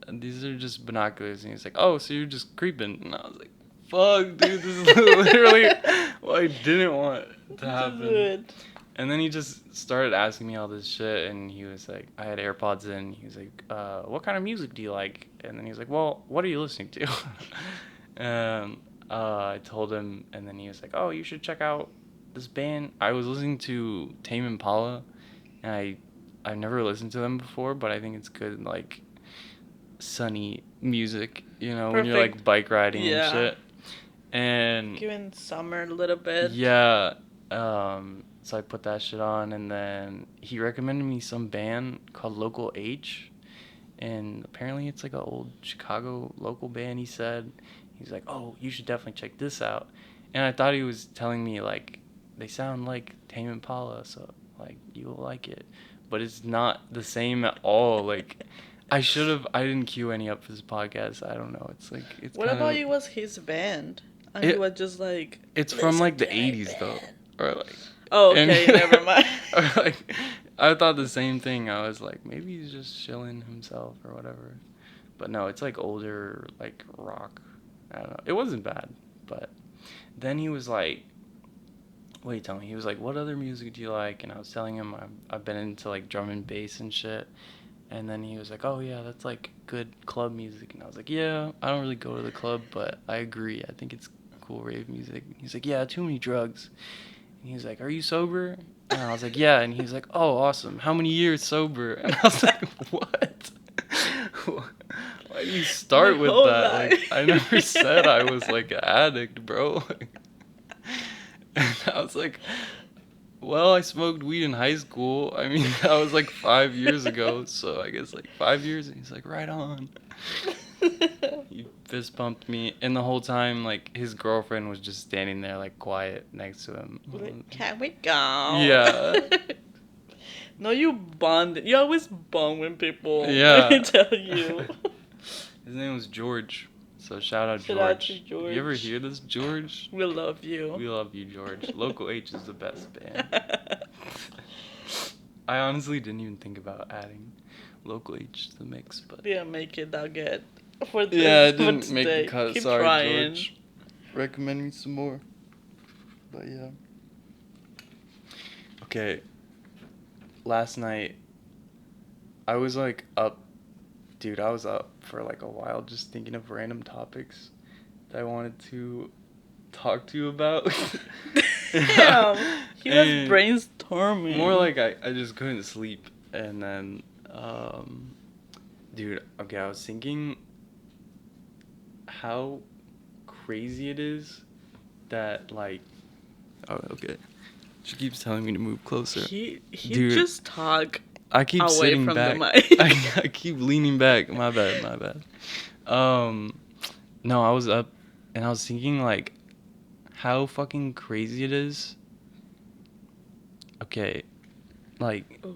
Speaker 2: these are just binoculars. And he's like, oh, so you're just creeping. And I was like, fuck, dude, this is literally what I didn't want to happen.
Speaker 3: Good.
Speaker 2: And then he just started asking me all this shit, and he was like, I had AirPods in. He was like, what kind of music do you like? And then he was like, well, what are you listening to? And I told him, and then he was like, oh, you should check out this band. I was listening to Tame Impala, and I've never listened to them before, but I think it's good, like, sunny music, you know, when you're, like, bike riding and shit. And
Speaker 3: giving summer a little bit.
Speaker 2: Yeah. So I put that shit on, and then he recommended me some band called Local H, and apparently it's like an old Chicago local band. He said, he's like, oh, you should definitely check this out. And I thought he was telling me like they sound like Tame Impala, so like you'll like it, but it's not the same at all. Like I didn't queue any up for this podcast. I don't know. It's like it's.
Speaker 3: What about it was his band? And he was just like.
Speaker 2: It's from like the 80s though, or like.
Speaker 3: Oh, okay, never mind.
Speaker 2: Like, I thought the same thing. I was like, maybe he's just chilling himself or whatever. But no, it's like older, like rock. I don't know. It wasn't bad. But then he was like, what are you telling me? He was like, what other music do you like? And I was telling him I've been into like drum and bass and shit. And then he was like, oh yeah, that's like good club music. And I was like, yeah, I don't really go to the club, but I agree. I think it's cool rave music. He's like, yeah, too many drugs. And he was like, are you sober? And I was like, yeah. And he was like, oh, awesome. How many years sober? And I was like, what? Why do you start with that? Like, I never said I was like an addict, bro. And I was like, well, I smoked weed in high school. I mean, that was like 5 years ago. So I guess like 5 years. And he's like, right on. He fist bumped me, and the whole time, like, his girlfriend was just standing there, like, quiet next to him.
Speaker 3: Like, can we go?
Speaker 2: Yeah.
Speaker 3: No, you bond. You always bond when people tell you.
Speaker 2: His name was George, so shout out George.
Speaker 3: Out to George.
Speaker 2: You ever hear this, George?
Speaker 3: We love you.
Speaker 2: We love you, George. Local H is the best band. I honestly didn't even think about adding Local H to the mix, but
Speaker 3: Didn't make it that good. for this.
Speaker 2: Yeah, I
Speaker 3: for
Speaker 2: didn't make the
Speaker 3: today.
Speaker 2: cut.
Speaker 3: Keep
Speaker 2: Sorry,
Speaker 3: trying.
Speaker 2: George. Recommend me some more. But yeah. Okay. Last night, I was like up. Dude, I was up for like a while just thinking of random topics that I wanted to talk to you about.
Speaker 3: Damn, he was
Speaker 2: And
Speaker 3: brainstorming.
Speaker 2: more like I just couldn't sleep. And then, dude, okay, I was thinking how crazy it is that, like, oh, okay. She keeps telling me to move closer.
Speaker 3: He
Speaker 2: Dude,
Speaker 3: just talk
Speaker 2: I keep
Speaker 3: away
Speaker 2: sitting
Speaker 3: from
Speaker 2: back.
Speaker 3: the mic.
Speaker 2: I keep leaning back. My bad. No, I was up and I was thinking, like, how fucking crazy it is. Okay, like,
Speaker 3: Ooh.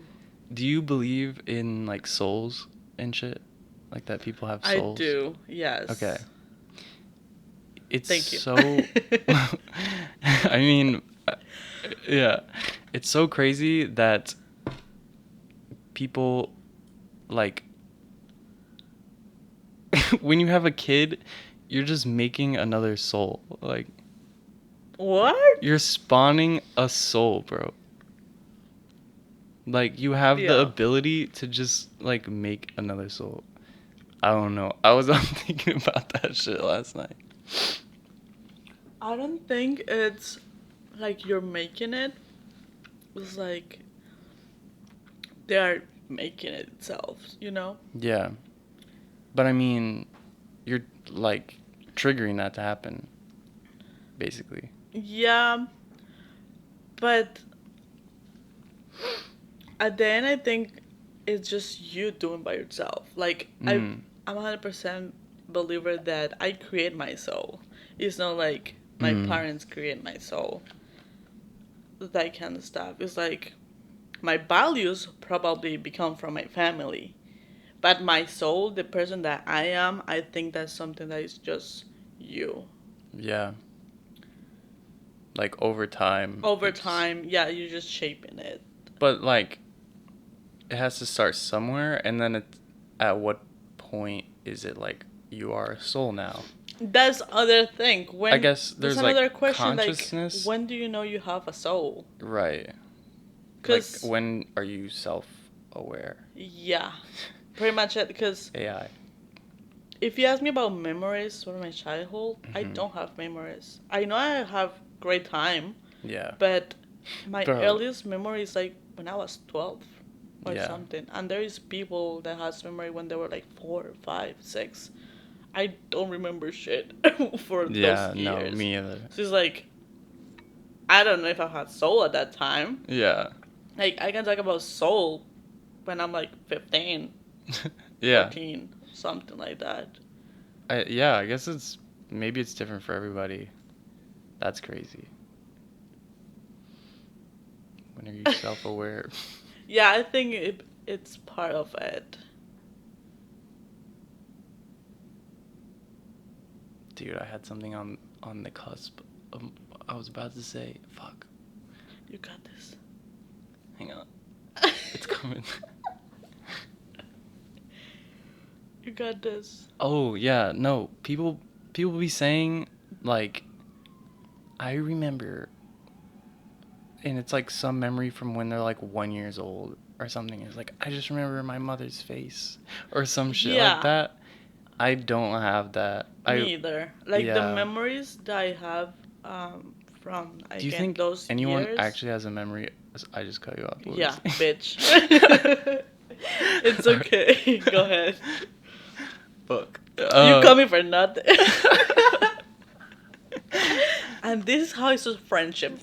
Speaker 2: do you believe in, like, souls and shit? Like, that people have souls?
Speaker 3: I do, yes.
Speaker 2: Okay. It's
Speaker 3: Thank you.
Speaker 2: so... I mean, yeah. It's so crazy that people, like... when you have a kid, you're just making another soul. Like,
Speaker 3: What?
Speaker 2: you're spawning a soul, bro. Like, you have the
Speaker 3: Yeah.
Speaker 2: ability to just, like, make another soul. I don't know. I was thinking about that shit last night.
Speaker 3: I don't think it's like you're making it. It's like they're making it itself, you know?
Speaker 2: Yeah. But, I mean, you're, like, triggering that to happen, basically.
Speaker 3: Yeah, but at the end, I think it's just you doing by yourself. Like, I'm 100% believer that I create my soul. It's not like my parents create my soul. That kind of stuff. It's like my values probably become from my family. But my soul, the person that I am, I think that's something that is just you.
Speaker 2: Yeah. Like, over time.
Speaker 3: Over time, yeah, you're just shaping it.
Speaker 2: But, like, it has to start somewhere, and then at what point is it, like, you are a soul now?
Speaker 3: That's other thing. When
Speaker 2: I guess there's, like,
Speaker 3: another question,
Speaker 2: consciousness.
Speaker 3: like, when do you know you have a soul?
Speaker 2: Right. Like,
Speaker 3: Because,
Speaker 2: when are you self-aware?
Speaker 3: yeah, pretty much it. Because
Speaker 2: AI.
Speaker 3: if you ask me about memories from my childhood, I don't have memories. I know I have great time,
Speaker 2: Yeah.
Speaker 3: but my
Speaker 2: Bro.
Speaker 3: earliest memory is like when I was 12 or
Speaker 2: Yeah.
Speaker 3: something. And there is people that has memory when they were like 4, 5, 6. I don't remember shit for
Speaker 2: Yeah,
Speaker 3: those
Speaker 2: no,
Speaker 3: years.
Speaker 2: me either.
Speaker 3: So it's like, I don't know if I had soul at that time.
Speaker 2: Yeah.
Speaker 3: Like, I can talk about soul when I'm like 15,
Speaker 2: Yeah.
Speaker 3: 14, something like that.
Speaker 2: Yeah, I guess maybe it's different for everybody. That's crazy. When are you self-aware?
Speaker 3: Yeah, I think it's part of it.
Speaker 2: Dude, I had something on the cusp. I was about to say, fuck.
Speaker 3: You got this.
Speaker 2: Hang on. It's coming.
Speaker 3: You got this.
Speaker 2: Oh, yeah, no. People be saying, like, I remember, and it's like some memory from when they're like 1 year old or something. It's like, I just remember my mother's face or some shit
Speaker 3: Yeah.
Speaker 2: like that. I don't have that.
Speaker 3: Me either. Like, the
Speaker 2: yeah.
Speaker 3: memories that I have from,
Speaker 2: Do you
Speaker 3: again,
Speaker 2: think
Speaker 3: those
Speaker 2: anyone
Speaker 3: years.
Speaker 2: actually has a memory? I just cut you off. What
Speaker 3: Yeah,
Speaker 2: were you saying?
Speaker 3: bitch. It's okay. Go ahead.
Speaker 2: Fuck.
Speaker 3: You call me for nothing. And this is how it's a friendship.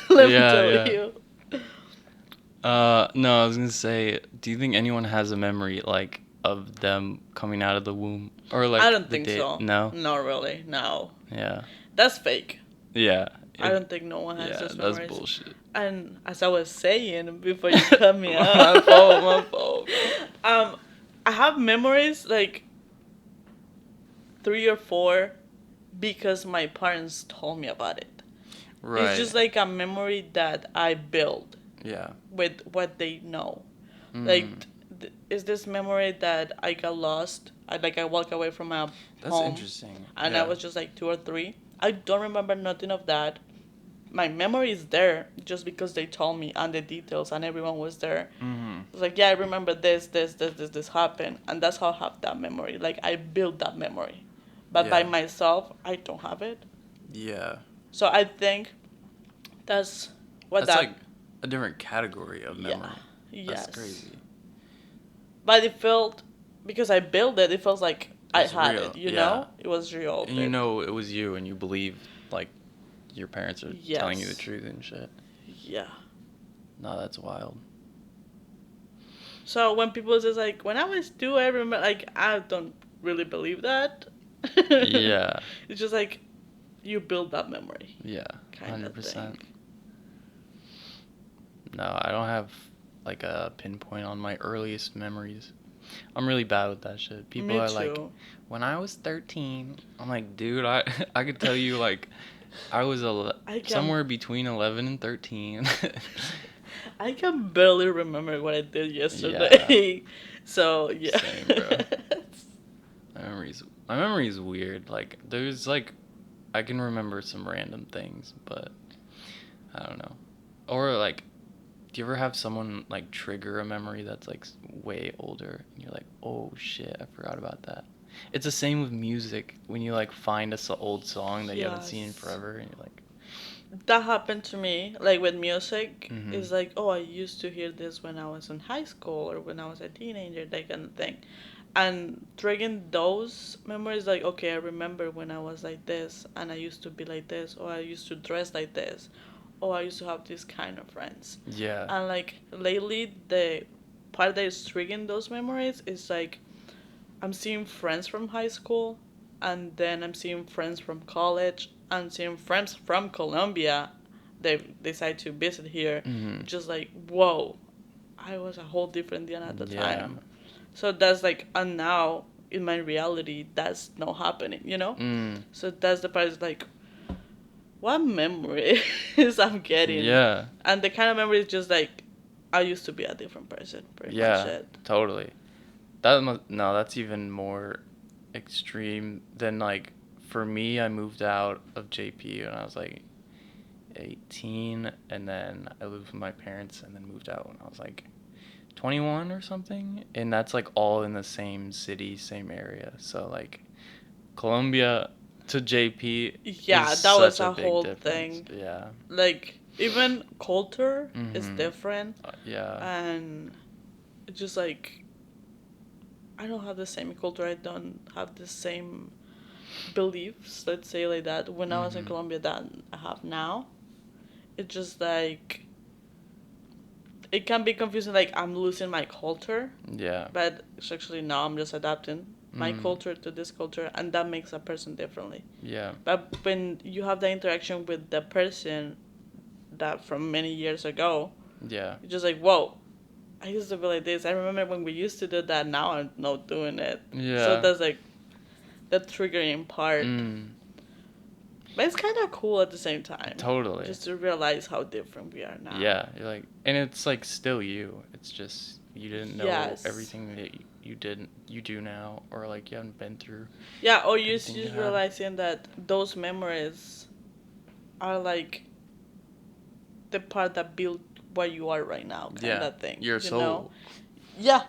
Speaker 3: Let me tell you.
Speaker 2: No, I was gonna say, do you think anyone has a memory, like, of them coming out of the womb? Or, like,
Speaker 3: I don't
Speaker 2: the
Speaker 3: think
Speaker 2: day?
Speaker 3: so.
Speaker 2: No?
Speaker 3: Not really. No.
Speaker 2: Yeah.
Speaker 3: That's fake.
Speaker 2: Yeah.
Speaker 3: I don't think no one has
Speaker 2: Yeah,
Speaker 3: those
Speaker 2: that's
Speaker 3: memories.
Speaker 2: bullshit.
Speaker 3: And as I was saying before you cut me off,
Speaker 2: My fault.
Speaker 3: I have memories like 3 or 4 because my parents told me about it.
Speaker 2: Right.
Speaker 3: It's just like a memory that I build
Speaker 2: Yeah.
Speaker 3: with what they know.
Speaker 2: Mm.
Speaker 3: Like, is this memory that I got lost I walk away from my
Speaker 2: That's
Speaker 3: home,
Speaker 2: interesting.
Speaker 3: and
Speaker 2: Yeah.
Speaker 3: I was just like 2 or 3. I don't remember nothing of that. My memory is there just because they told me and the details and everyone was there.
Speaker 2: Mm-hmm.
Speaker 3: It's like, yeah, I remember this happened, and that's how I have that memory. Like I built that memory, but by
Speaker 2: Yeah.
Speaker 3: myself, I don't have it.
Speaker 2: Yeah.
Speaker 3: So I think that's what
Speaker 2: That's
Speaker 3: that.
Speaker 2: like a different category of
Speaker 3: Yeah.
Speaker 2: memory.
Speaker 3: Yes.
Speaker 2: That's crazy.
Speaker 3: But it felt, because I built it, it feels like I
Speaker 2: It's
Speaker 3: had
Speaker 2: real,
Speaker 3: it. You
Speaker 2: yeah.
Speaker 3: know, it was real.
Speaker 2: And you know it was you, and you believe like your parents are telling you the
Speaker 3: Yes.
Speaker 2: truth and shit.
Speaker 3: Yeah.
Speaker 2: No, that's wild.
Speaker 3: So when people say like, when I was 2, I remember, like, I don't really believe that.
Speaker 2: Yeah.
Speaker 3: It's just like you build that memory.
Speaker 2: Yeah.
Speaker 3: Kind of
Speaker 2: 100%.
Speaker 3: thing.
Speaker 2: No, I don't have like a pinpoint on my earliest memories. I'm really bad with that shit. People
Speaker 3: Me
Speaker 2: are like,
Speaker 3: too.
Speaker 2: when I was 13, I'm like, dude, I I could tell you like I was
Speaker 3: I can-
Speaker 2: somewhere between 11 and 13.
Speaker 3: I can barely remember what I did yesterday. So yeah.
Speaker 2: Same, bro. My memory is weird. Like there's like I can remember some random things, but I don't know. Or like do you ever have someone like trigger a memory that's like way older and you're like, "Oh shit, I forgot about that." It's the same with music when you like find old song that you haven't seen in
Speaker 3: Yes.
Speaker 2: forever and you're like,
Speaker 3: That happened to me, like with music.
Speaker 2: Mhm.
Speaker 3: It's like, oh, I used to hear this when I was in high school or when I was a teenager, that kind of thing. And triggering those memories, like, okay, I remember when I was like this, and I used to be like this, or I used to dress like this, or I used to have this kind of friends.
Speaker 2: yeah.
Speaker 3: And like lately, the part that is triggering those memories is like, I'm seeing friends from high school, and then I'm seeing friends from college, and seeing friends from Colombia. They decide to visit here.
Speaker 2: Mhm.
Speaker 3: Just like, whoa, I was a whole different Diana at the
Speaker 2: Yeah.
Speaker 3: time. So that's like, and now in my reality, that's not happening, you know?
Speaker 2: Mm.
Speaker 3: So that's the part, is like, what memories I'm getting.
Speaker 2: Yeah.
Speaker 3: And the kind of memory is just like, I used to be a different person, pretty much
Speaker 2: Yeah.
Speaker 3: it.
Speaker 2: Totally. No, that's even more extreme than like for me. I moved out of JP when I was like 18, and then I lived with my parents, and then moved out when I was like 21 or something, and that's like all in the same city, same area. So like Colombia to JP,
Speaker 3: Yeah,
Speaker 2: is
Speaker 3: that was
Speaker 2: such
Speaker 3: a
Speaker 2: big
Speaker 3: whole
Speaker 2: difference.
Speaker 3: thing.
Speaker 2: Yeah.
Speaker 3: Like, even culture is
Speaker 2: Mhm.
Speaker 3: different,
Speaker 2: Yeah.
Speaker 3: and it's just like, I don't have the same culture, I don't have the same beliefs, let's say like that, when I was in
Speaker 2: Mhm.
Speaker 3: Colombia that I have now. It's just like, it can be confusing, like I'm losing my culture,
Speaker 2: Yeah.
Speaker 3: but it's actually no, I'm just adapting my
Speaker 2: Mm.
Speaker 3: culture to this culture, and that makes a person differently.
Speaker 2: Yeah.
Speaker 3: But when you have the interaction with the person that from many years ago,
Speaker 2: Yeah.
Speaker 3: you're just like, whoa, I used to be like this. I remember when we used to do that. Now I'm not doing it.
Speaker 2: Yeah.
Speaker 3: So that's like the triggering part.
Speaker 2: Mm.
Speaker 3: But it's kind of cool at the same time.
Speaker 2: Totally.
Speaker 3: Just to realize how different we are now.
Speaker 2: Yeah, you're like, and it's like still you. It's just you didn't know
Speaker 3: Yes.
Speaker 2: everything that you do now, or like you haven't been through.
Speaker 3: Yeah, or you're
Speaker 2: Everything you
Speaker 3: just
Speaker 2: had.
Speaker 3: realizing that those memories are like the part that built what you are right now, kind
Speaker 2: Yeah,
Speaker 3: of thing.
Speaker 2: your
Speaker 3: you
Speaker 2: soul.
Speaker 3: know? Yeah,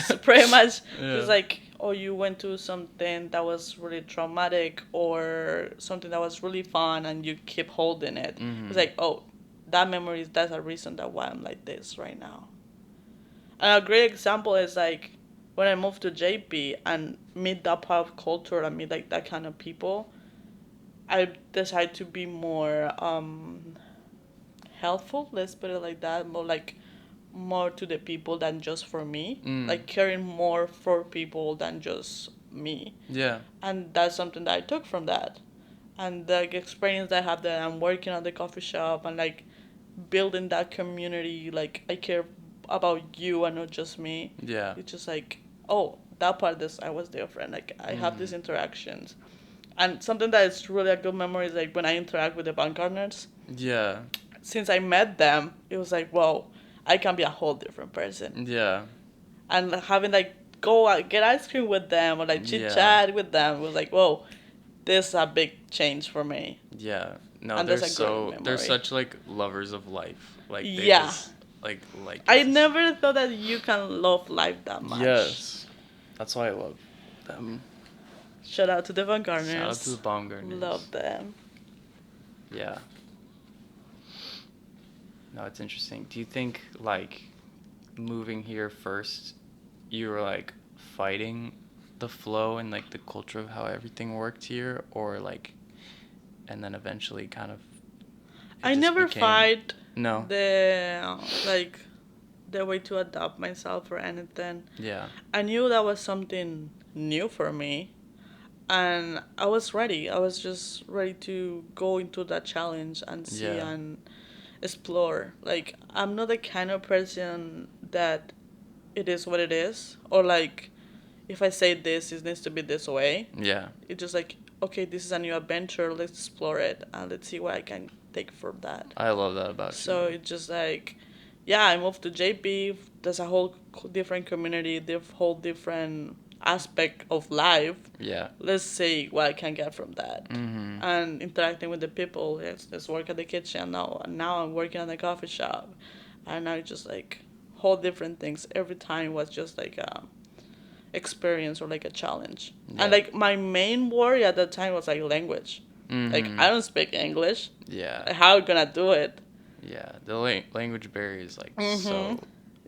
Speaker 3: so pretty much.
Speaker 2: Yeah.
Speaker 3: It's like, oh, you went to something that was really traumatic or something that was really fun, and you keep holding it.
Speaker 2: Mhm.
Speaker 3: It's like, oh, that memory, that's a reason that why I'm like this right now. And a great example is like when I moved to JP and meet that part of culture and meet like that kind of people, I decided to be more helpful, let's put it like that, more to the people than just for me.
Speaker 2: Mm.
Speaker 3: Like caring more for people than just me.
Speaker 2: Yeah.
Speaker 3: And that's something that I took from that. And the experience that I have that I'm working at the coffee shop and like building that community, like I care about you and not just me.
Speaker 2: Yeah.
Speaker 3: It's just like, oh, that part is I was different. Like I have these interactions. And something that is really a good memory is like when I interact with the Vanguarders.
Speaker 2: Yeah.
Speaker 3: Since I met them, it was like, whoa, I can be a whole different person.
Speaker 2: Yeah.
Speaker 3: And having like go out, get ice cream with them or like chit chat with them. It was like, whoa, this is a big change for me.
Speaker 2: Yeah. No,
Speaker 3: And
Speaker 2: they're
Speaker 3: that's a good
Speaker 2: they're
Speaker 3: memory.
Speaker 2: such like lovers of life. Like they
Speaker 3: Yeah.
Speaker 2: just, like
Speaker 3: I
Speaker 2: it's-
Speaker 3: never thought that you can love life that much.
Speaker 2: Yes. That's why I love them.
Speaker 3: Shout out to the Baumgartners.
Speaker 2: Shout out to the Baumgartners.
Speaker 3: Love them.
Speaker 2: Yeah. No, it's interesting. Do you think like moving here first, you were like fighting the flow and like the culture of how everything worked here, or like, and then eventually kind of?
Speaker 3: I never fight
Speaker 2: No.
Speaker 3: the like the way to adapt myself or anything.
Speaker 2: Yeah.
Speaker 3: I knew that was something new for me, and I was ready. I was just ready to go into that challenge and see
Speaker 2: Yeah.
Speaker 3: and explore. Like, I'm not the kind of person that it is what it is, or like if I say this, it needs to be this way.
Speaker 2: Yeah.
Speaker 3: It's just like, okay, this is a new adventure. Let's explore it and let's see what I can take from that.
Speaker 2: I love that about
Speaker 3: So
Speaker 2: you.
Speaker 3: it's just like, yeah, I moved to JP. There's a whole different community, whole different aspect of life.
Speaker 2: Yeah.
Speaker 3: Let's see what I can get from that.
Speaker 2: Mm-hmm.
Speaker 3: And interacting with the people. Let's work at the kitchen now. And now I'm working at the coffee shop. And now it's just like whole different things. Every time was just like a experience or like a challenge.
Speaker 2: Yeah.
Speaker 3: And like my main worry at that time was like language.
Speaker 2: Mm-hmm.
Speaker 3: Like, I don't speak English.
Speaker 2: Yeah.
Speaker 3: Like, how am I gonna do it?
Speaker 2: Yeah. The language barrier is like
Speaker 3: Mm-hmm.
Speaker 2: so.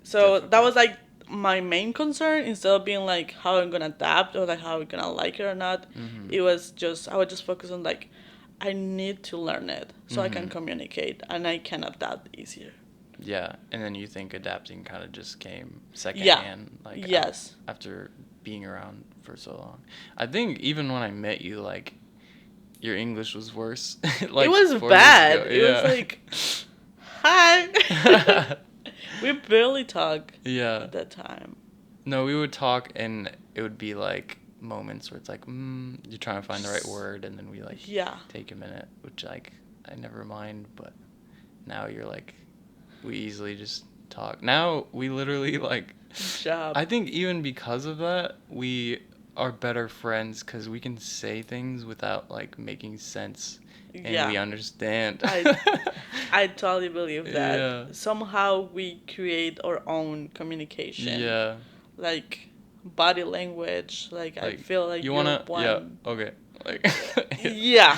Speaker 3: So that
Speaker 2: difficult.
Speaker 3: was like my main concern, instead of being like how I'm gonna adapt or like how I'm gonna like it or not.
Speaker 2: Mm-hmm.
Speaker 3: It was just, I would just focus on like, I need to learn it so I can
Speaker 2: Mhm.
Speaker 3: communicate and I can adapt easier.
Speaker 2: Yeah, and then you think adapting kind of just came secondhand,
Speaker 3: Yeah.
Speaker 2: like
Speaker 3: Yes.
Speaker 2: after being around for so long. I think even when I met you, like your English was worse. Like
Speaker 3: it was
Speaker 2: 4 years
Speaker 3: bad.
Speaker 2: ago.
Speaker 3: It was like, hi. We barely talk
Speaker 2: Yeah.
Speaker 3: at that time.
Speaker 2: No, we would talk, and it would be like moments where it's like, you're trying to find the right word, and then we like
Speaker 3: Yeah.
Speaker 2: take a minute, which like I never mind, but now you're like, we easily just talk. Now we literally like.
Speaker 3: Job.
Speaker 2: I think even because of that, we are better friends because we can say things without like making sense, and
Speaker 3: Yeah.
Speaker 2: we understand.
Speaker 3: I totally believe that.
Speaker 2: Yeah.
Speaker 3: Somehow we create our own communication.
Speaker 2: Yeah.
Speaker 3: Like body language. Like I feel like
Speaker 2: you
Speaker 3: you're
Speaker 2: wanna.
Speaker 3: one.
Speaker 2: Yeah. Okay. Like.
Speaker 3: Yeah.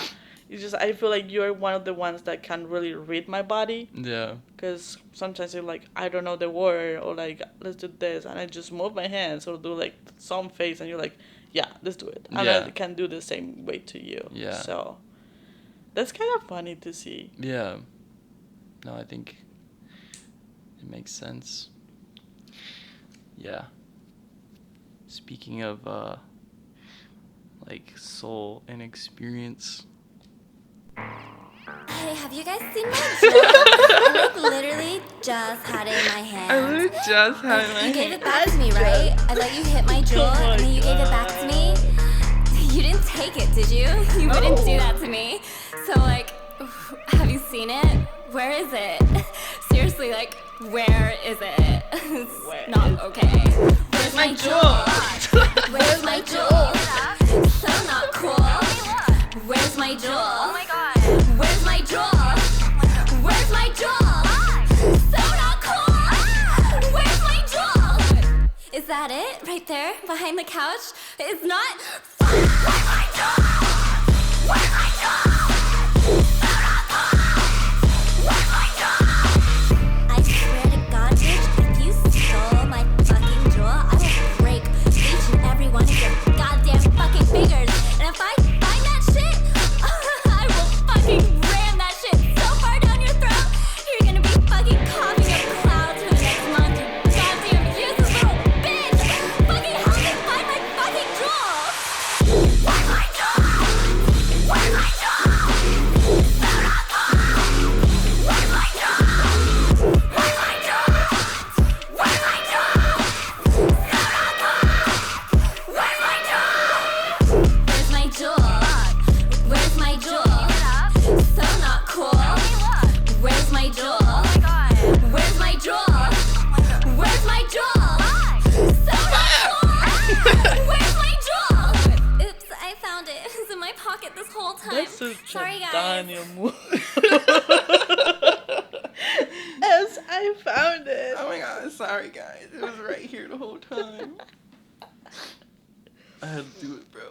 Speaker 3: It's just, I feel like you're one of the ones that can really read my body.
Speaker 2: Yeah.
Speaker 3: Because sometimes you're like, I don't know the word, or like, let's do this, and I just move my hands or do like some face, and you're like, yeah, let's do it. And
Speaker 2: Yeah.
Speaker 3: I can do the same way to you.
Speaker 2: Yeah.
Speaker 3: So that's kind of funny to see.
Speaker 2: Yeah. No, I think it makes sense. Yeah. Speaking of like soul and experience.
Speaker 5: Hey, have you guys seen my jewel? I like literally just had it in my hand.
Speaker 3: just had
Speaker 5: You gave it back to me, right? I let you hit my jewel, and then you gave it back to me. You didn't take it, did you? You wouldn't do that to me. So, like, have you seen it? Where is it? Seriously, like, where is it? It's not okay. Where's my jewel? Where's my jewel? So not cool. Where's my jewel? Oh my god. Where's my jewel? Where's my jewel? So not cool. Where's my jewel? Is that it? Right there? Behind the couch? It's not. Where's my jewel? Where's my jewel? So not cool. Where's my jewel? I swear to God, bitch, if you stole my fucking jewel, I will break each and every one of your goddamn fucking fingers. And if I find that shit, I will fucking ram that shit so far down your throat, you're gonna be fucking coughing up clouds for the next month, you goddamn useless little bitch! Fucking help me find my fucking jewel! Where's my jewel? Where's my jewel?
Speaker 3: Daniel Moore. Yes, I found it.
Speaker 2: Oh my god, sorry guys. It was right here the whole time. I had to do it, bro.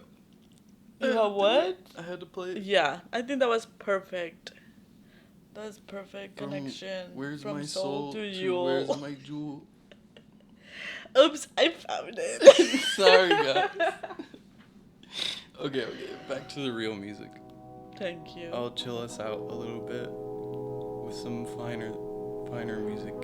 Speaker 3: You know what?
Speaker 2: I had to play it.
Speaker 3: Yeah, I think that was perfect. That's perfect
Speaker 2: From
Speaker 3: connection.
Speaker 2: Where's
Speaker 3: from
Speaker 2: my soul
Speaker 3: to
Speaker 2: to
Speaker 3: you.
Speaker 2: where's my jewel?
Speaker 3: Oops, I found it.
Speaker 2: Sorry, guys. Okay, back to the real music.
Speaker 3: Thank you.
Speaker 2: I'll chill us out a little bit with some finer music.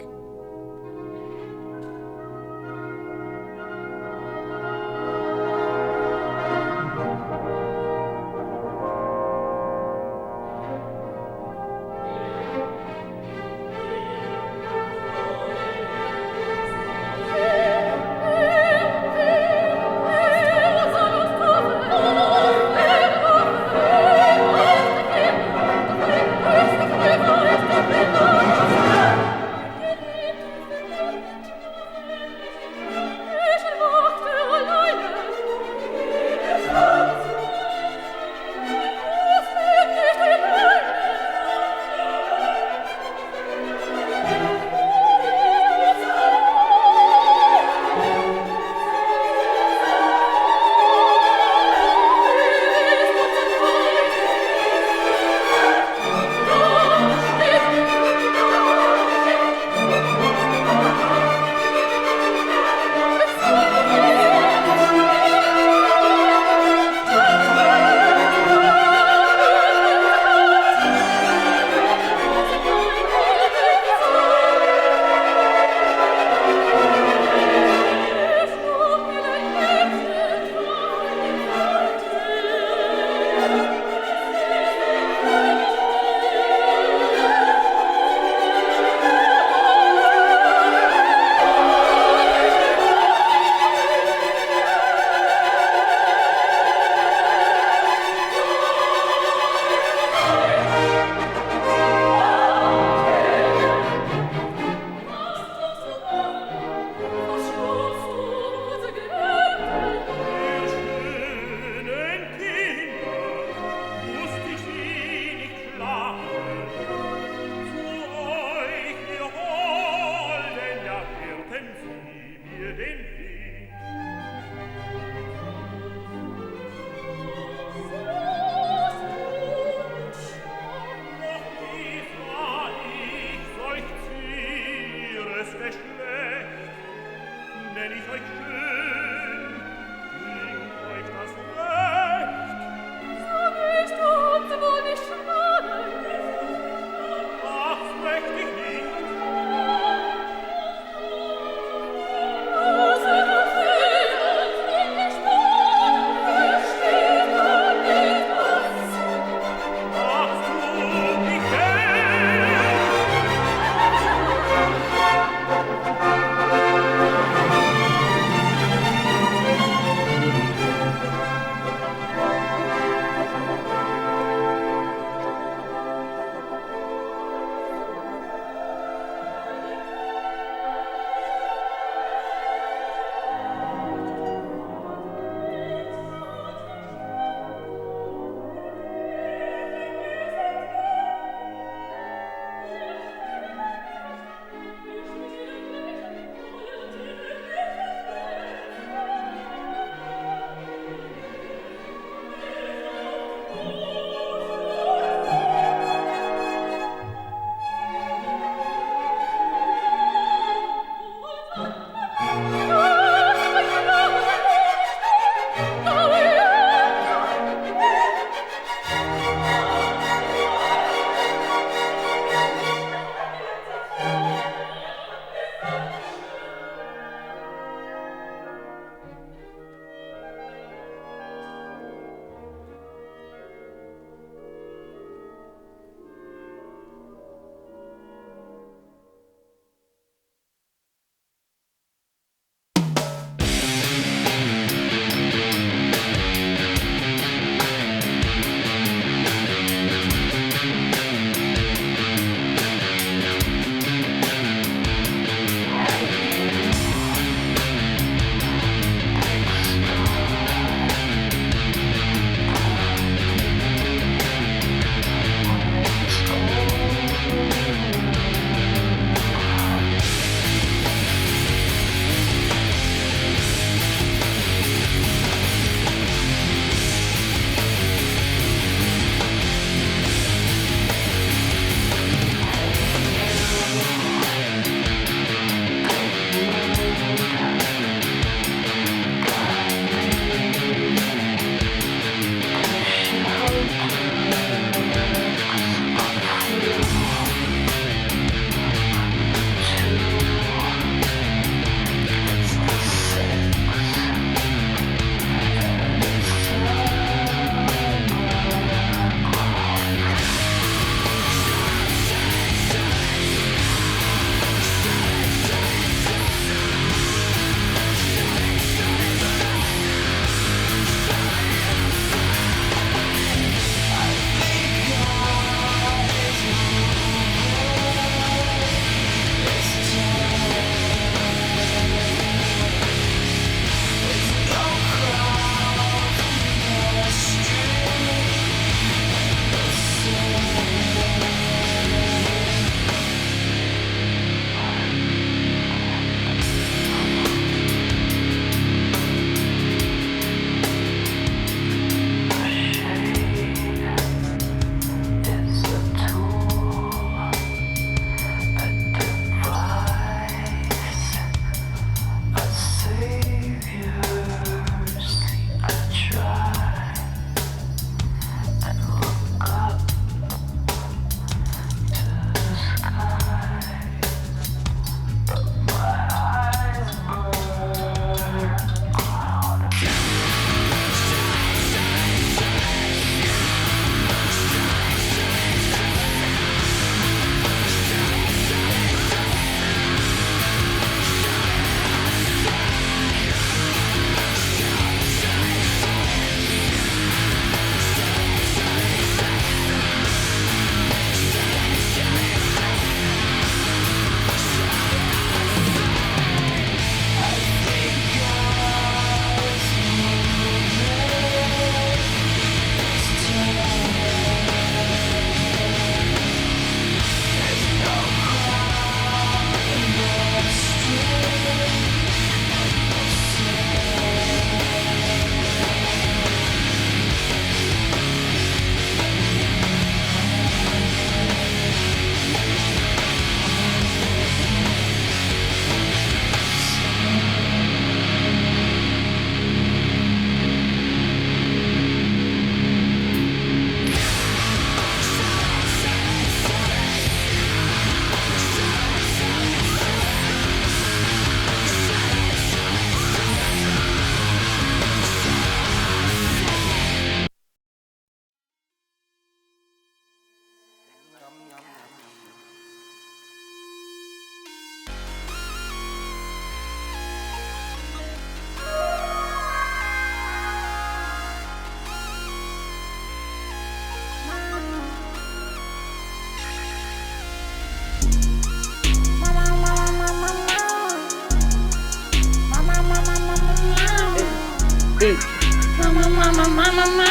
Speaker 3: Mama, mama, mama, mama.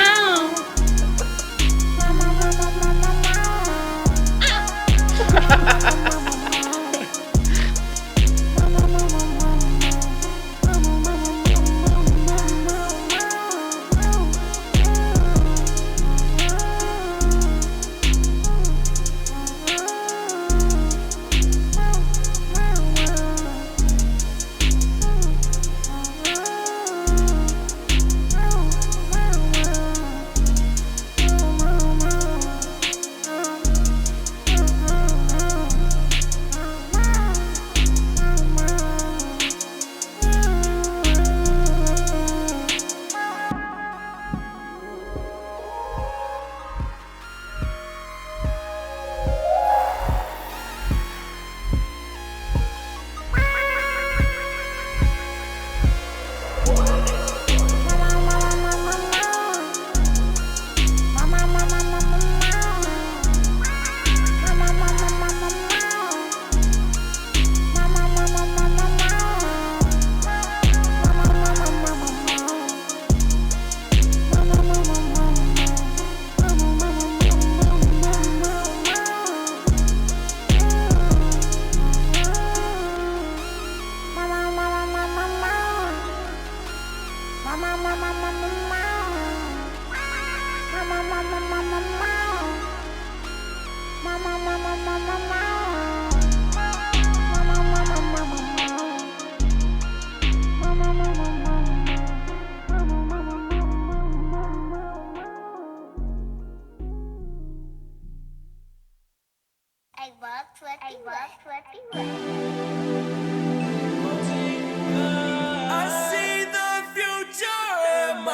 Speaker 4: I see the future in my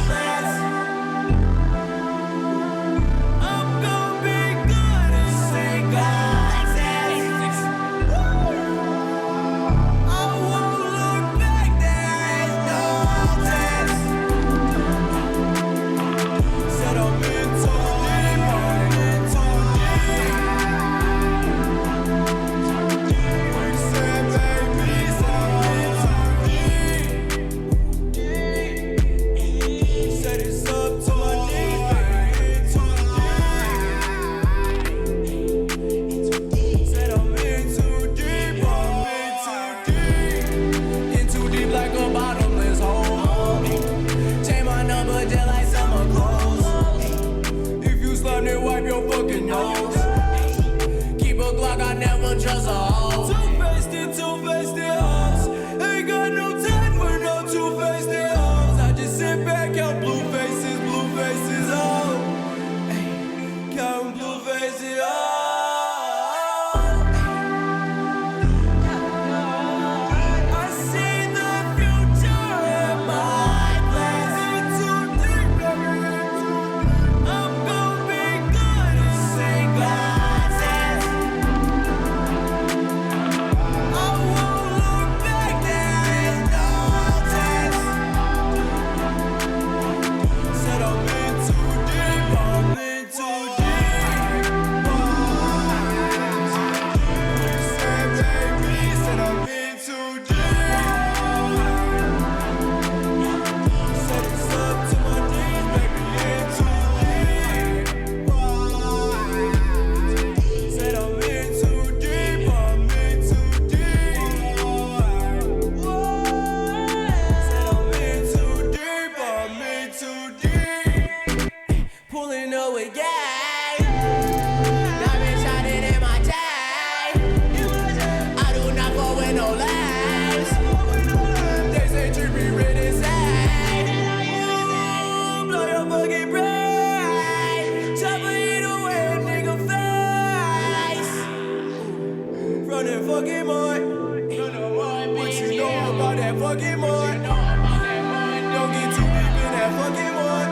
Speaker 4: plans. I'm gonna be good and sing God's answers. I won't look back, there is no test. Said I'm in too deep, I'm in too deep. We said baby, said it's up to my knees, baby, said I'm in too deep, I'm in too deep like a bottomless hole. Change my number just like summer clothes. If you slut, then wipe your fucking nose. Keep a Glock, I never trust a hoe. Two-faced hoes. Ain't got no time for no two-faced hoes. I just sit back, count blue faces, oh. Ay, count blue faces, oh. I see the future in my plans. In too deep, baby. I'm gonna be good and sing God's answers. I won't look back, there is no test. Said I'm in too deep, I'm in too deep. We said baby, said I'm in too deep. Said it's up to my knees, baby, in too deep. Said I'm in too deep, I'm in too deep. Said I'm in too deep, I'm in too deep. Pulling up with gang. Diamond shining in my chain. I do not go with no lames. They say treat me really sad. Ooh, blow your fucking brain. Chopper eat away a nigga face. From that fucking mud. What you know about that fucking mud? Don't get too deep in that fucking mud.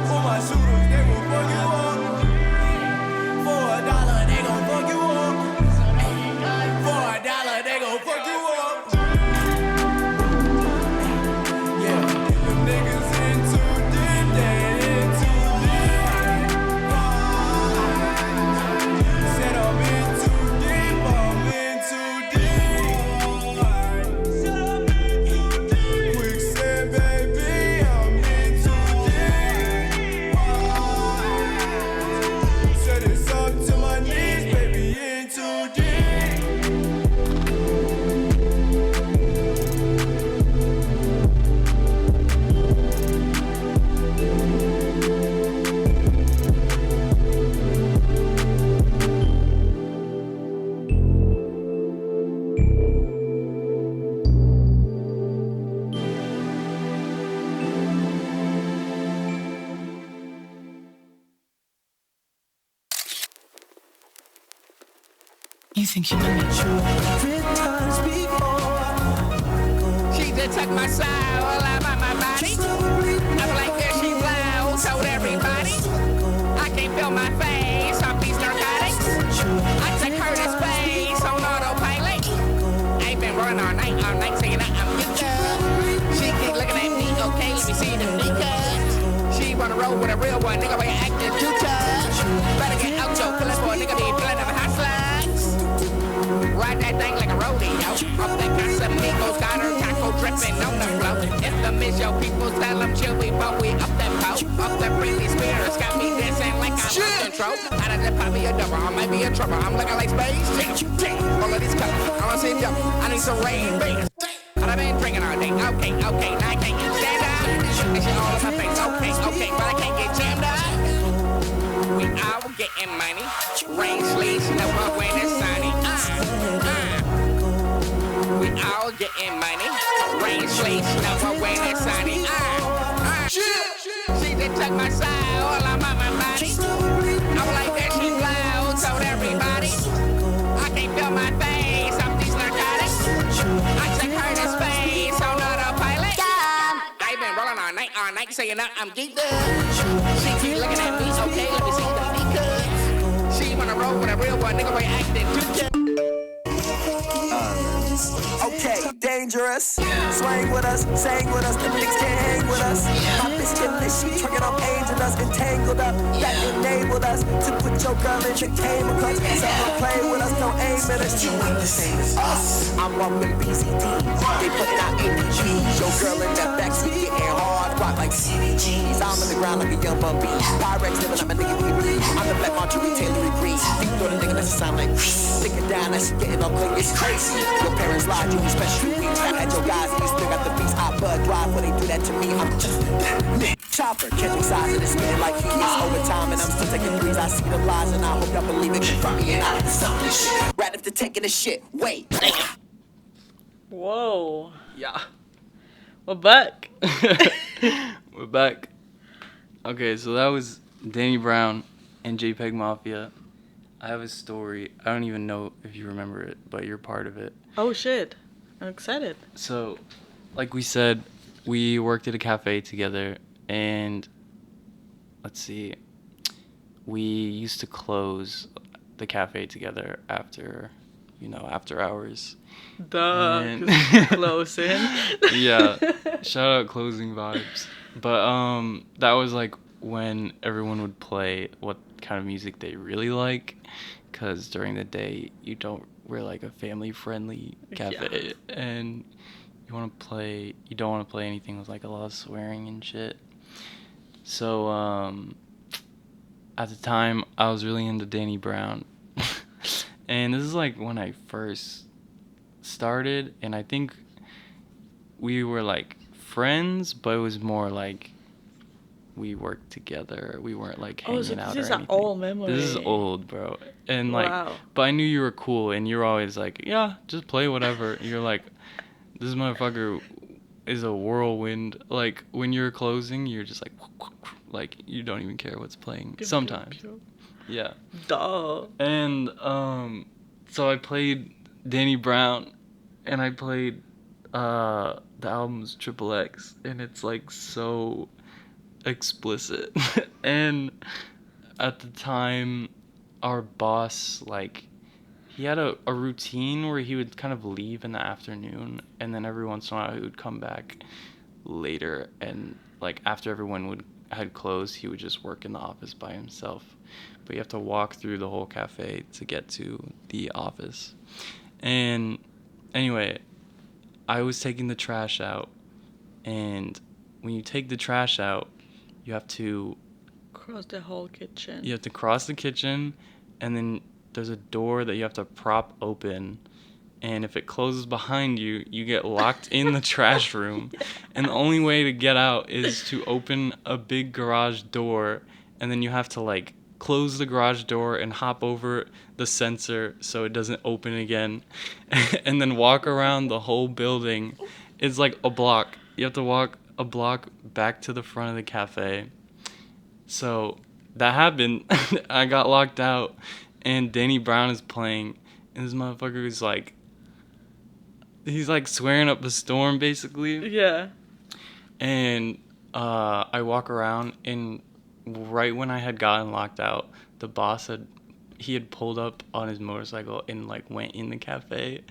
Speaker 4: For my shooters, they gon' fuck you up. For $1, they gon' fuck you up. For $1, they gon' fuck you up. Yeah, them niggas in too deep, they in too deep. Said I'm in too deep, I'm in too deep. Said I'm in too deep. Quicksand, You think you know me? 100 times before.
Speaker 7: She just took my soul all out of my body. I'm like, there she blows, told everybody. I can't feel my face off these narcotics. I took her to space on autopilot. I've been running all night, saying that I'm good. She keep looking at me, okay, let me see the nigga. She wanna roll with a real one, nigga, but you acting too tough. Better get out your feelings for a nigga be feeling of hot slugs. Ride that thing like a rodeo. Off that Casamigos, got her taco dripping on the floor. If the miss your people, tell them chill, we up that boat. Off the Britney Spears, got me dancing like I'm in control. Out of the pop me a double, I might be in trouble. I'm looking like space. All of these colors, I wanna see double. I need some rain, baby. I've been drinking all day. Okay, now I can't get stand up. This shit all in my face. Okay, but I can't get jammed up. We all getting money. Rain, sleet, snow, or when it's sunny. We all getting money. Rain, sleet, snow, or when it's sunny. She just took my soul all on my body. I'm like that she blows, told everybody. I can't feel my face off these narcotics. I took her to space on autopilot. I've been rolling all night, saying that I'm geeked up. She keep looking at me, okay, let me see the because she wanna roll with a real one, nigga, but you acting too good.
Speaker 8: Okay, dangerous. Swing with us, sang with us, the niggas can't hang with us. My bitch in this shit, trucking on angel us, entangled up. That enabled us to put your girl in the cable clutch. So don't play with us, don't aim at us. You ain't the same as us. I'm bumping PCDs, they putting out APGs. Your girl in that backseat getting hard, rock like CDGs. I'm on the ground like a young bumpy. Pyrex living up a nigga BB. I'm the black Marjorie Taylor Green. Deep throw the nigga that sound like stick it down, that shit getting all clean, it's crazy. Your parents lied, you spent 2 weeks. I had your guys, and you still got the beats. I bud drive when they do that to me. I'm just Nick Chopper, catching size of the spin like he is overtime, and I'm still taking threes. I see the lies, and I hope y'all believe it. Confirm me, and I can stop this shit. Right after taking the shit, wait.
Speaker 3: Whoa.
Speaker 2: Yeah.
Speaker 3: We're back.
Speaker 2: We're back. Okay, so that was Danny Brown and JPEG Mafia. I have a story. I don't even know if you remember it, but you're part of it.
Speaker 3: Oh shit. I'm excited.
Speaker 2: So, like we said, we worked at a cafe together, and let's see, we used to close the cafe together after hours.
Speaker 3: Duh.
Speaker 2: And
Speaker 3: Closing.
Speaker 2: Yeah, shout out closing vibes. But that was like when everyone would play what kind of music they really like, because during the day we're like a family friendly cafe, and you don't want to play anything with like a lot of swearing and shit. So at the time I was really into Danny Brown. And this is like when I first started, and I think we were like friends, but it was more like we worked together. We weren't like hanging out or anything.
Speaker 3: This is an old memory.
Speaker 2: This is old, bro. And like,
Speaker 3: wow.
Speaker 2: But I knew you were cool, and you're always like, yeah, just play whatever. You're like, this motherfucker is a whirlwind. Like when you're closing, you're just like you don't even care what's playing sometimes. Yeah.
Speaker 3: Duh.
Speaker 2: And so I played Danny Brown, and I played the album's Triple X, and it's like so explicit. And at the time, our boss, like, he had a routine where he would kind of leave in the afternoon, and then every once in a while he would come back later, and like after everyone had closed, he would just work in the office by himself. But you have to walk through the whole cafe to get to the office. And anyway, I was taking the trash out, and when you take the trash out, you have to
Speaker 3: cross the whole kitchen.
Speaker 2: You have to cross the kitchen, and then there's a door that you have to prop open, and if it closes behind you, you get locked in the trash room. Yeah. And the only way to get out is to open a big garage door, and then you have to like close the garage door and hop over the sensor so it doesn't open again, and then walk around the whole building. It's like a block. You have to walk a block back to the front of the cafe. So that happened. I got locked out, and Danny Brown is playing, and this motherfucker is like, he's like swearing up a storm basically.
Speaker 3: Yeah.
Speaker 2: And I walk around, and right when I had gotten locked out, the boss had pulled up on his motorcycle and like went in the cafe.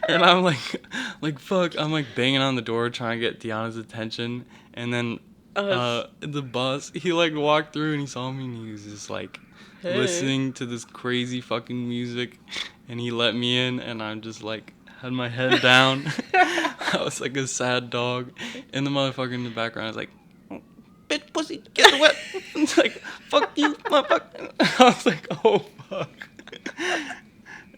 Speaker 2: And I'm like fuck, I'm like banging on the door trying to get Diana's attention, and then the boss, he like walked through and he saw me, and he was just like listening to this crazy fucking music, and he let me in, and I'm just like had my head down. I was like a sad dog, and the motherfucker in the background is like, bitch pussy, get away. It's like, fuck you, motherfucker. I was like, oh fuck.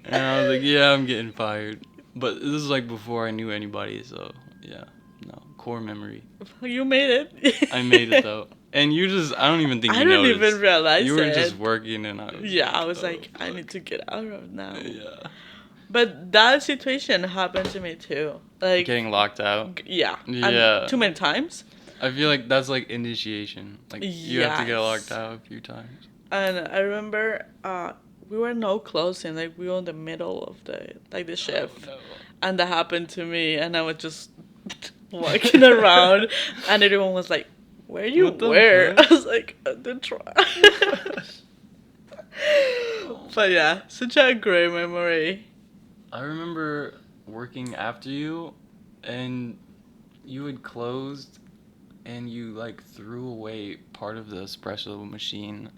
Speaker 2: And I was like, yeah, I'm getting fired. But this is like before I knew anybody, so yeah, no, core memory.
Speaker 3: You made it.
Speaker 2: I made it though. And you just, I don't even think you noticed.
Speaker 3: I didn't even realize
Speaker 2: you were
Speaker 3: it.
Speaker 2: just working, and
Speaker 3: I was like, I need to get out of now.
Speaker 2: Yeah.
Speaker 3: But that situation happened to me too. Like
Speaker 2: Getting locked out?
Speaker 3: Yeah.
Speaker 2: Yeah.
Speaker 3: And too many times.
Speaker 2: I feel like that's like initiation. Like you have to get locked out a few times.
Speaker 3: And I remember we were no closing, like we were in the middle of the shift.
Speaker 2: Oh, no.
Speaker 3: And that happened to me, and I was just walking around, and everyone was like, where were? I was like, at the trash. But yeah, such a great memory.
Speaker 2: I remember working after you, and you had closed, and you like threw away part of the espresso machine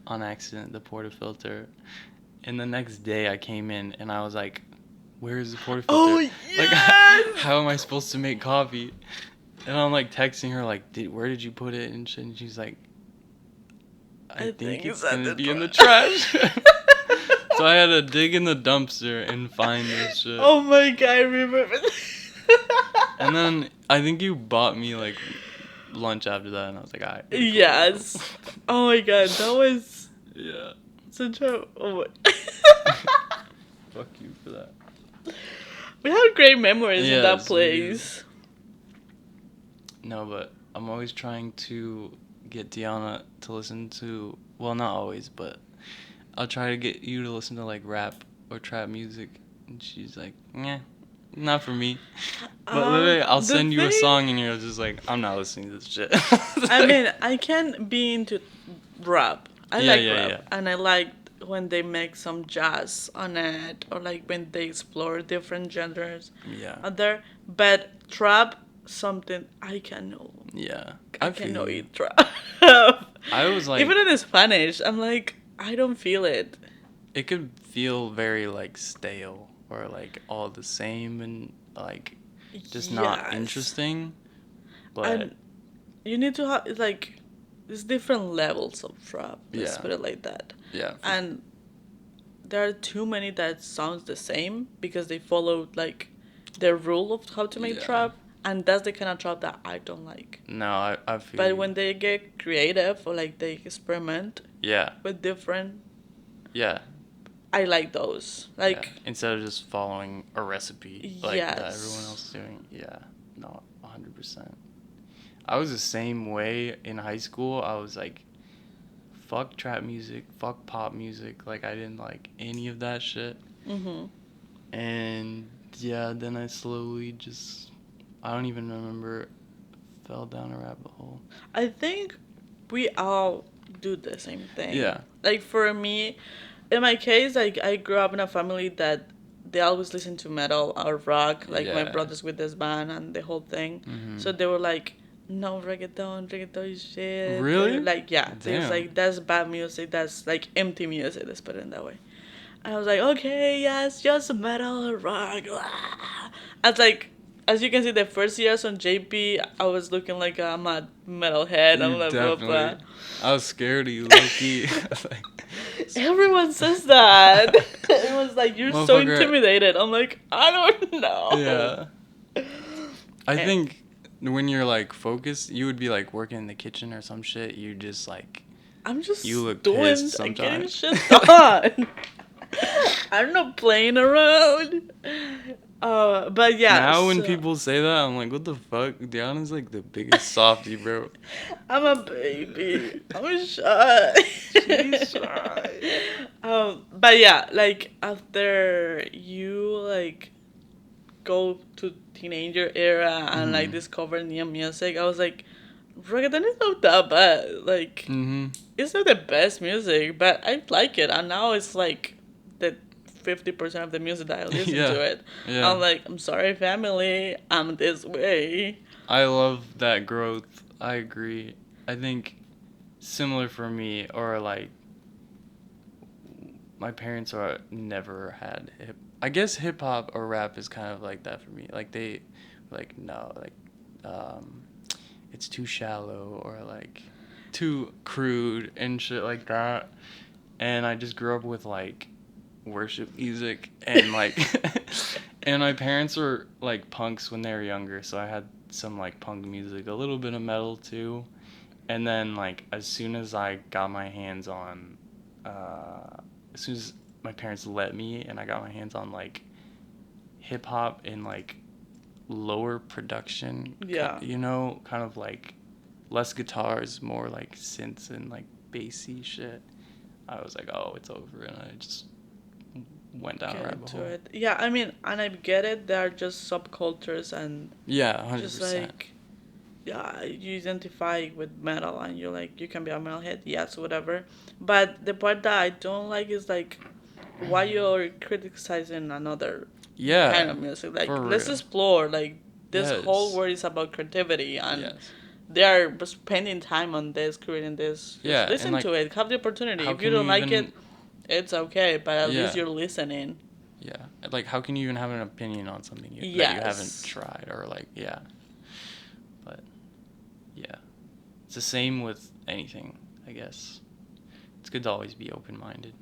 Speaker 2: on accident, the portafilter. And the next day I came in, and I was like, where's the portafilter?
Speaker 3: Oh, yes!
Speaker 2: Like, how am I supposed to make coffee? And I'm like texting her like, where did you put it? And she's like, I think it's gonna be in the trash. So I had to dig in the dumpster and find this shit.
Speaker 3: Oh my god, I remember.
Speaker 2: And then I think you bought me like lunch after that, and I was like, alright.
Speaker 3: Yes. Oh my god, that was such a. Oh my.
Speaker 2: Fuck you for that.
Speaker 3: We have great memories in that
Speaker 2: Yes,
Speaker 3: place.
Speaker 2: No, but I'm always trying to get Diana to listen to, well, not always, but I'll try to get you to listen to like rap or trap music, and she's like, nah, not for me. But literally, I'll send you a song, and you're just like, I'm not listening to this shit.
Speaker 3: I mean, I can be into rap. I like rap,
Speaker 2: yeah.
Speaker 3: and I like when they make some jazz on it, or like when they explore different genres.
Speaker 2: Yeah.
Speaker 3: Out there, but trap, something I can know.
Speaker 2: Yeah.
Speaker 3: I can know it trap.
Speaker 2: I was like,
Speaker 3: even in Spanish, I'm like, I don't feel it.
Speaker 2: It could feel very like stale or like all the same and like just not interesting. But
Speaker 3: and you need to have like there's different levels of trap. Let's put it like that.
Speaker 2: Yeah.
Speaker 3: And there are too many that sounds the same because they follow like the rule of how to make trap, and that's the kind of trap that I don't like.
Speaker 2: No, I feel.
Speaker 3: But when they get creative or like they experiment. With different.
Speaker 2: Yeah.
Speaker 3: I like those. Like
Speaker 2: instead of just following a recipe like that everyone else is doing. Yeah. No, 100%. I was the same way in high school. I was like, fuck trap music, fuck pop music. Like, I didn't like any of that shit. Mm-hmm. And yeah, then I slowly just, I don't even remember, fell down a rabbit hole.
Speaker 3: I think we all do the same thing.
Speaker 2: Yeah.
Speaker 3: Like for me, in my case, like I grew up in a family that they always listen to metal or rock. Like my brothers with this band and the whole thing. Mm-hmm. So they were like, no reggaeton is shit.
Speaker 2: Really?
Speaker 3: Like they was like, that's bad music. That's like empty music. Let's put it that way. And I was like, okay, yes, just metal or rock. I was like, as you can see, the first years on JP, I was looking like I'm a metalhead. I'm like, blah, blah.
Speaker 2: I was scared of you, low-key.
Speaker 3: Everyone says that. It was like, you're so intimidated. I'm like, I don't know.
Speaker 2: Yeah. I think when you're like focused, you would be like working in the kitchen or some shit. You just like,
Speaker 3: I'm just
Speaker 2: you look
Speaker 3: doing
Speaker 2: pissed sometimes.
Speaker 3: Shit done. I'm not playing around. But yeah.
Speaker 2: Now when
Speaker 3: so-
Speaker 2: people say that, I'm like, what the fuck? Diana's like the biggest softie, bro.
Speaker 3: I'm a baby. I'm shy.
Speaker 2: She's shy.
Speaker 3: But yeah, like after you like go to teenager era and like discover new music, I was like, reggaeton is not that bad. Like
Speaker 2: Mm-hmm.
Speaker 3: it's not the best music, but I like it. And now it's like the 50% of the music that I listen
Speaker 2: Yeah.
Speaker 3: to it.
Speaker 2: Yeah.
Speaker 3: I'm like, I'm sorry, family. I'm this way.
Speaker 2: I love that growth. I agree. I think similar for me, or like my parents are never had I guess hip hop or rap is kind of like that for me. Like they like no, like it's too shallow or like too crude and shit like that. And I just grew up with like worship music and like and my parents were like punks when they were younger, so I had some like punk music, a little bit of metal too. And then like as soon as I got my hands on as soon as my parents let me and I got my hands on like hip hop and like lower production,
Speaker 3: Yeah.
Speaker 2: you know, kind of like less guitars, more like synths and like bassy shit, I was like, oh, it's over, and I just went down a
Speaker 3: Get
Speaker 2: rabbit
Speaker 3: into
Speaker 2: hole.
Speaker 3: it. Yeah, I mean, and I get it. There are just subcultures and
Speaker 2: Yeah, 100%.
Speaker 3: just like, yeah, you identify with metal and you're like, you can be a metalhead, yes, whatever. But the part that I don't like is like, why you're criticizing another
Speaker 2: Yeah,
Speaker 3: kind of music. Like,
Speaker 2: for
Speaker 3: let's
Speaker 2: real.
Speaker 3: explore. Like, this
Speaker 2: Yes.
Speaker 3: whole world is about creativity and
Speaker 2: Yes.
Speaker 3: they are spending time on this, creating this. Just
Speaker 2: Yeah,
Speaker 3: listen
Speaker 2: and, like,
Speaker 3: to it. Have the opportunity.
Speaker 2: how
Speaker 3: If you
Speaker 2: can
Speaker 3: don't
Speaker 2: you
Speaker 3: like
Speaker 2: even-
Speaker 3: it, it's okay. But at least
Speaker 2: Yeah.
Speaker 3: you're listening.
Speaker 2: Yeah, like how can you even have an opinion on something that you
Speaker 3: Yes.
Speaker 2: haven't tried, or like, yeah. But yeah, it's the same with anything, I guess. It's good to always be open-minded.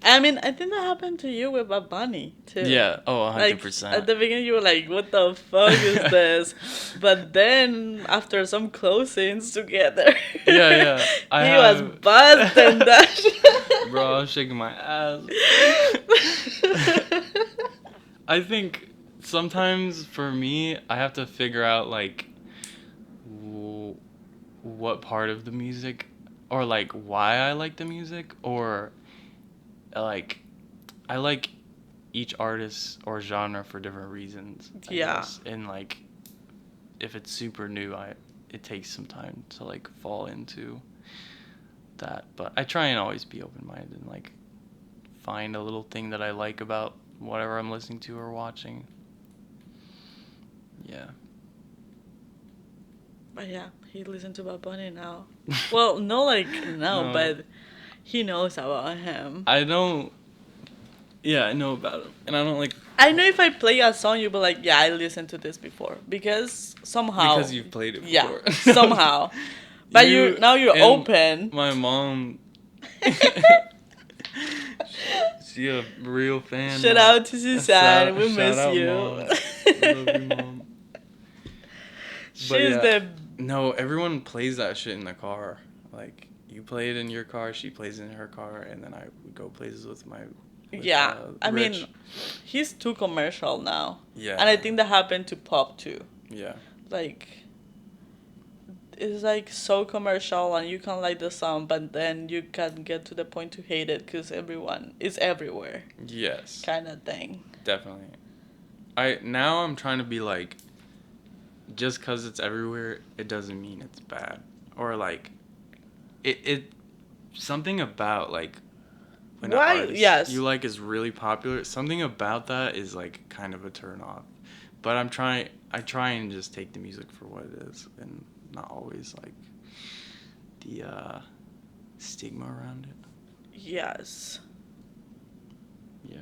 Speaker 3: I mean, I think that happened to you with Bad Bunny too.
Speaker 2: Yeah, oh,
Speaker 3: Like
Speaker 2: 100%.
Speaker 3: at the beginning, you were like, "What the fuck is this?" But then, after some closings together,
Speaker 2: Yeah, I
Speaker 3: he was
Speaker 2: have-
Speaker 3: busting that. shit.
Speaker 2: Bro, I was shaking my ass. I think sometimes for me, I have to figure out like what part of the music, or like why I like the music, or like I like each artist or genre for different reasons. I
Speaker 3: Yeah.
Speaker 2: guess. And like if it's super new, it takes some time to like fall into that. But I try and always be open-minded and like find a little thing that I like about whatever I'm listening to or watching. Yeah.
Speaker 3: But yeah, he listened to Bad Bunny now. Well, no, like no,
Speaker 2: No.
Speaker 3: but he knows about him.
Speaker 2: I don't. Yeah, I know about him, and I don't like
Speaker 3: I know if I play a song, you'll be like, "Yeah, I listened to this before," because somehow.
Speaker 2: because you've played it
Speaker 3: Yeah,
Speaker 2: before.
Speaker 3: somehow. But you're
Speaker 2: and
Speaker 3: open.
Speaker 2: My mom. She a real fan.
Speaker 3: Shout
Speaker 2: now.
Speaker 3: out to Suzanne. We
Speaker 2: Shout
Speaker 3: miss
Speaker 2: out,
Speaker 3: you.
Speaker 2: Mom. I love you, Mom. But
Speaker 3: She's
Speaker 2: yeah.
Speaker 3: the
Speaker 2: No, everyone plays that shit in the car. Like, you play it in your car, she plays it in her car, and then I would go places with my.
Speaker 3: yeah. I
Speaker 2: Rich.
Speaker 3: mean, he's too commercial now,
Speaker 2: Yeah.
Speaker 3: and I think that happened to pop too.
Speaker 2: Yeah.
Speaker 3: Like, it's like so commercial, and you can like the song, but then you can get to the point to hate it because everyone is everywhere,
Speaker 2: Yes.
Speaker 3: kind of thing.
Speaker 2: Definitely. Now I'm trying to be like, just because it's everywhere, it doesn't mean it's bad. Or like, it something about like when an
Speaker 3: Why?
Speaker 2: artist
Speaker 3: Yes.
Speaker 2: you like is really popular, something about that is like kind of a turn off. But I try and just take the music for what it is and not always like the stigma around it.
Speaker 3: Yes.
Speaker 2: Yeah.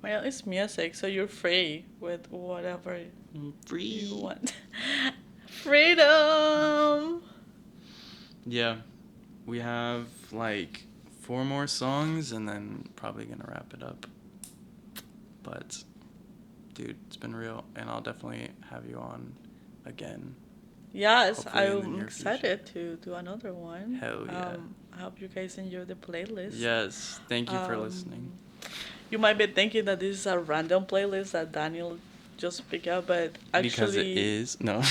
Speaker 3: Well, it's music, so you're free with whatever you want. Freedom.
Speaker 2: Yeah, we have like 4 more songs and then probably gonna wrap it up. But, dude, it's been real, and I'll definitely have you on again.
Speaker 3: Yes,
Speaker 2: Hopefully in the
Speaker 3: I'm
Speaker 2: near
Speaker 3: excited to do another one.
Speaker 2: Hell yeah.
Speaker 3: I hope you guys enjoy the playlist.
Speaker 2: Yes, thank you for
Speaker 3: Um,
Speaker 2: listening.
Speaker 3: You might be thinking that this is a random playlist that Daniel just picked up, but actually,
Speaker 2: Because it is. No.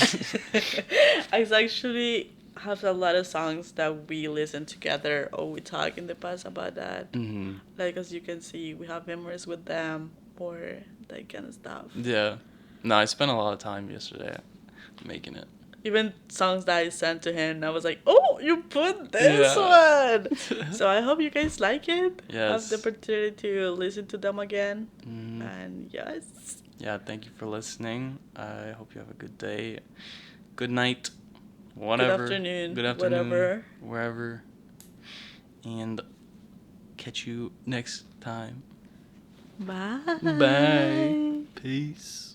Speaker 3: I actually have a lot of songs that we listen together or we talk in the past about that.
Speaker 2: Hmm.
Speaker 3: Like as you can see, we have memories with them or that kind of stuff.
Speaker 2: Yeah. No, I spent a lot of time yesterday making it.
Speaker 3: Even songs that I sent to him, I was like, "Oh, you put this
Speaker 2: Yeah.
Speaker 3: one." So I hope you guys like it. Have
Speaker 2: Yes.
Speaker 3: the opportunity to listen to them again.
Speaker 2: Mhm.
Speaker 3: And yes,
Speaker 2: Yeah, thank you for listening. I hope you have a good day. Good night. Whatever.
Speaker 3: afternoon,
Speaker 2: Good afternoon.
Speaker 3: whatever.
Speaker 2: Wherever. And catch you next time.
Speaker 3: Bye.
Speaker 2: Bye. Peace.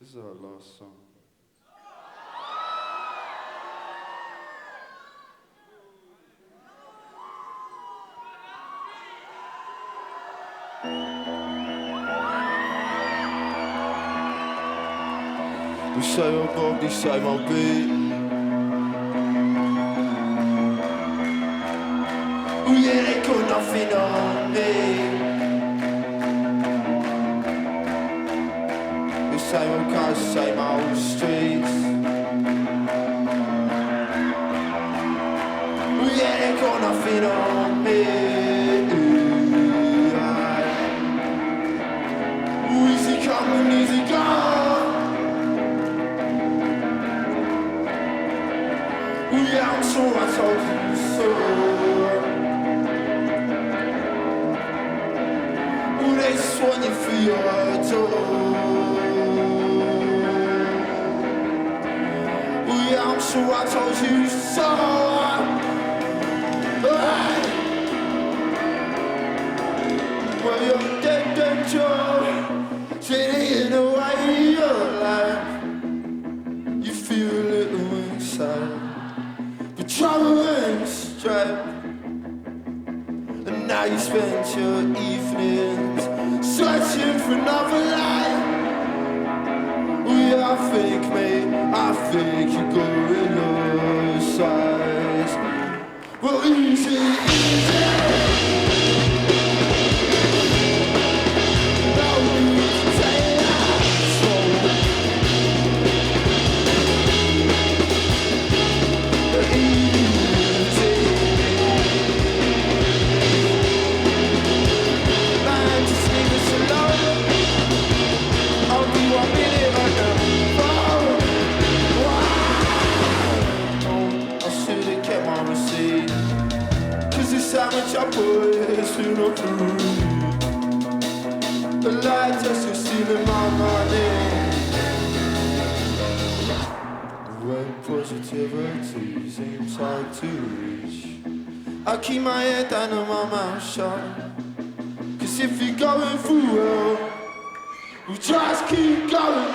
Speaker 9: This is our last song. We say oh Bob, they say my beat. Oh yeah, they got nothing on me. The same old cars, same old streets. Oh yeah, they got nothing on me. Oh, easy come and easy go. Oh yeah, I'm sure I told you so. Oh, they just want you for your door. Oh yeah, I'm sure I told you so. Well, you're dead, dead, Joe. Sitting away your life. You feel a little inside. Trouble and strife. And now you spend your evenings searching for another life. Oh yeah, I think, mate, I think you're going your size. Well, easy, easy. No need to take that slow. How much I put through no food. The light just is stealing my money. When positivity seems hard to reach, I keep my head down and my mouth shut. Cause if you're going through hell, we just keep going.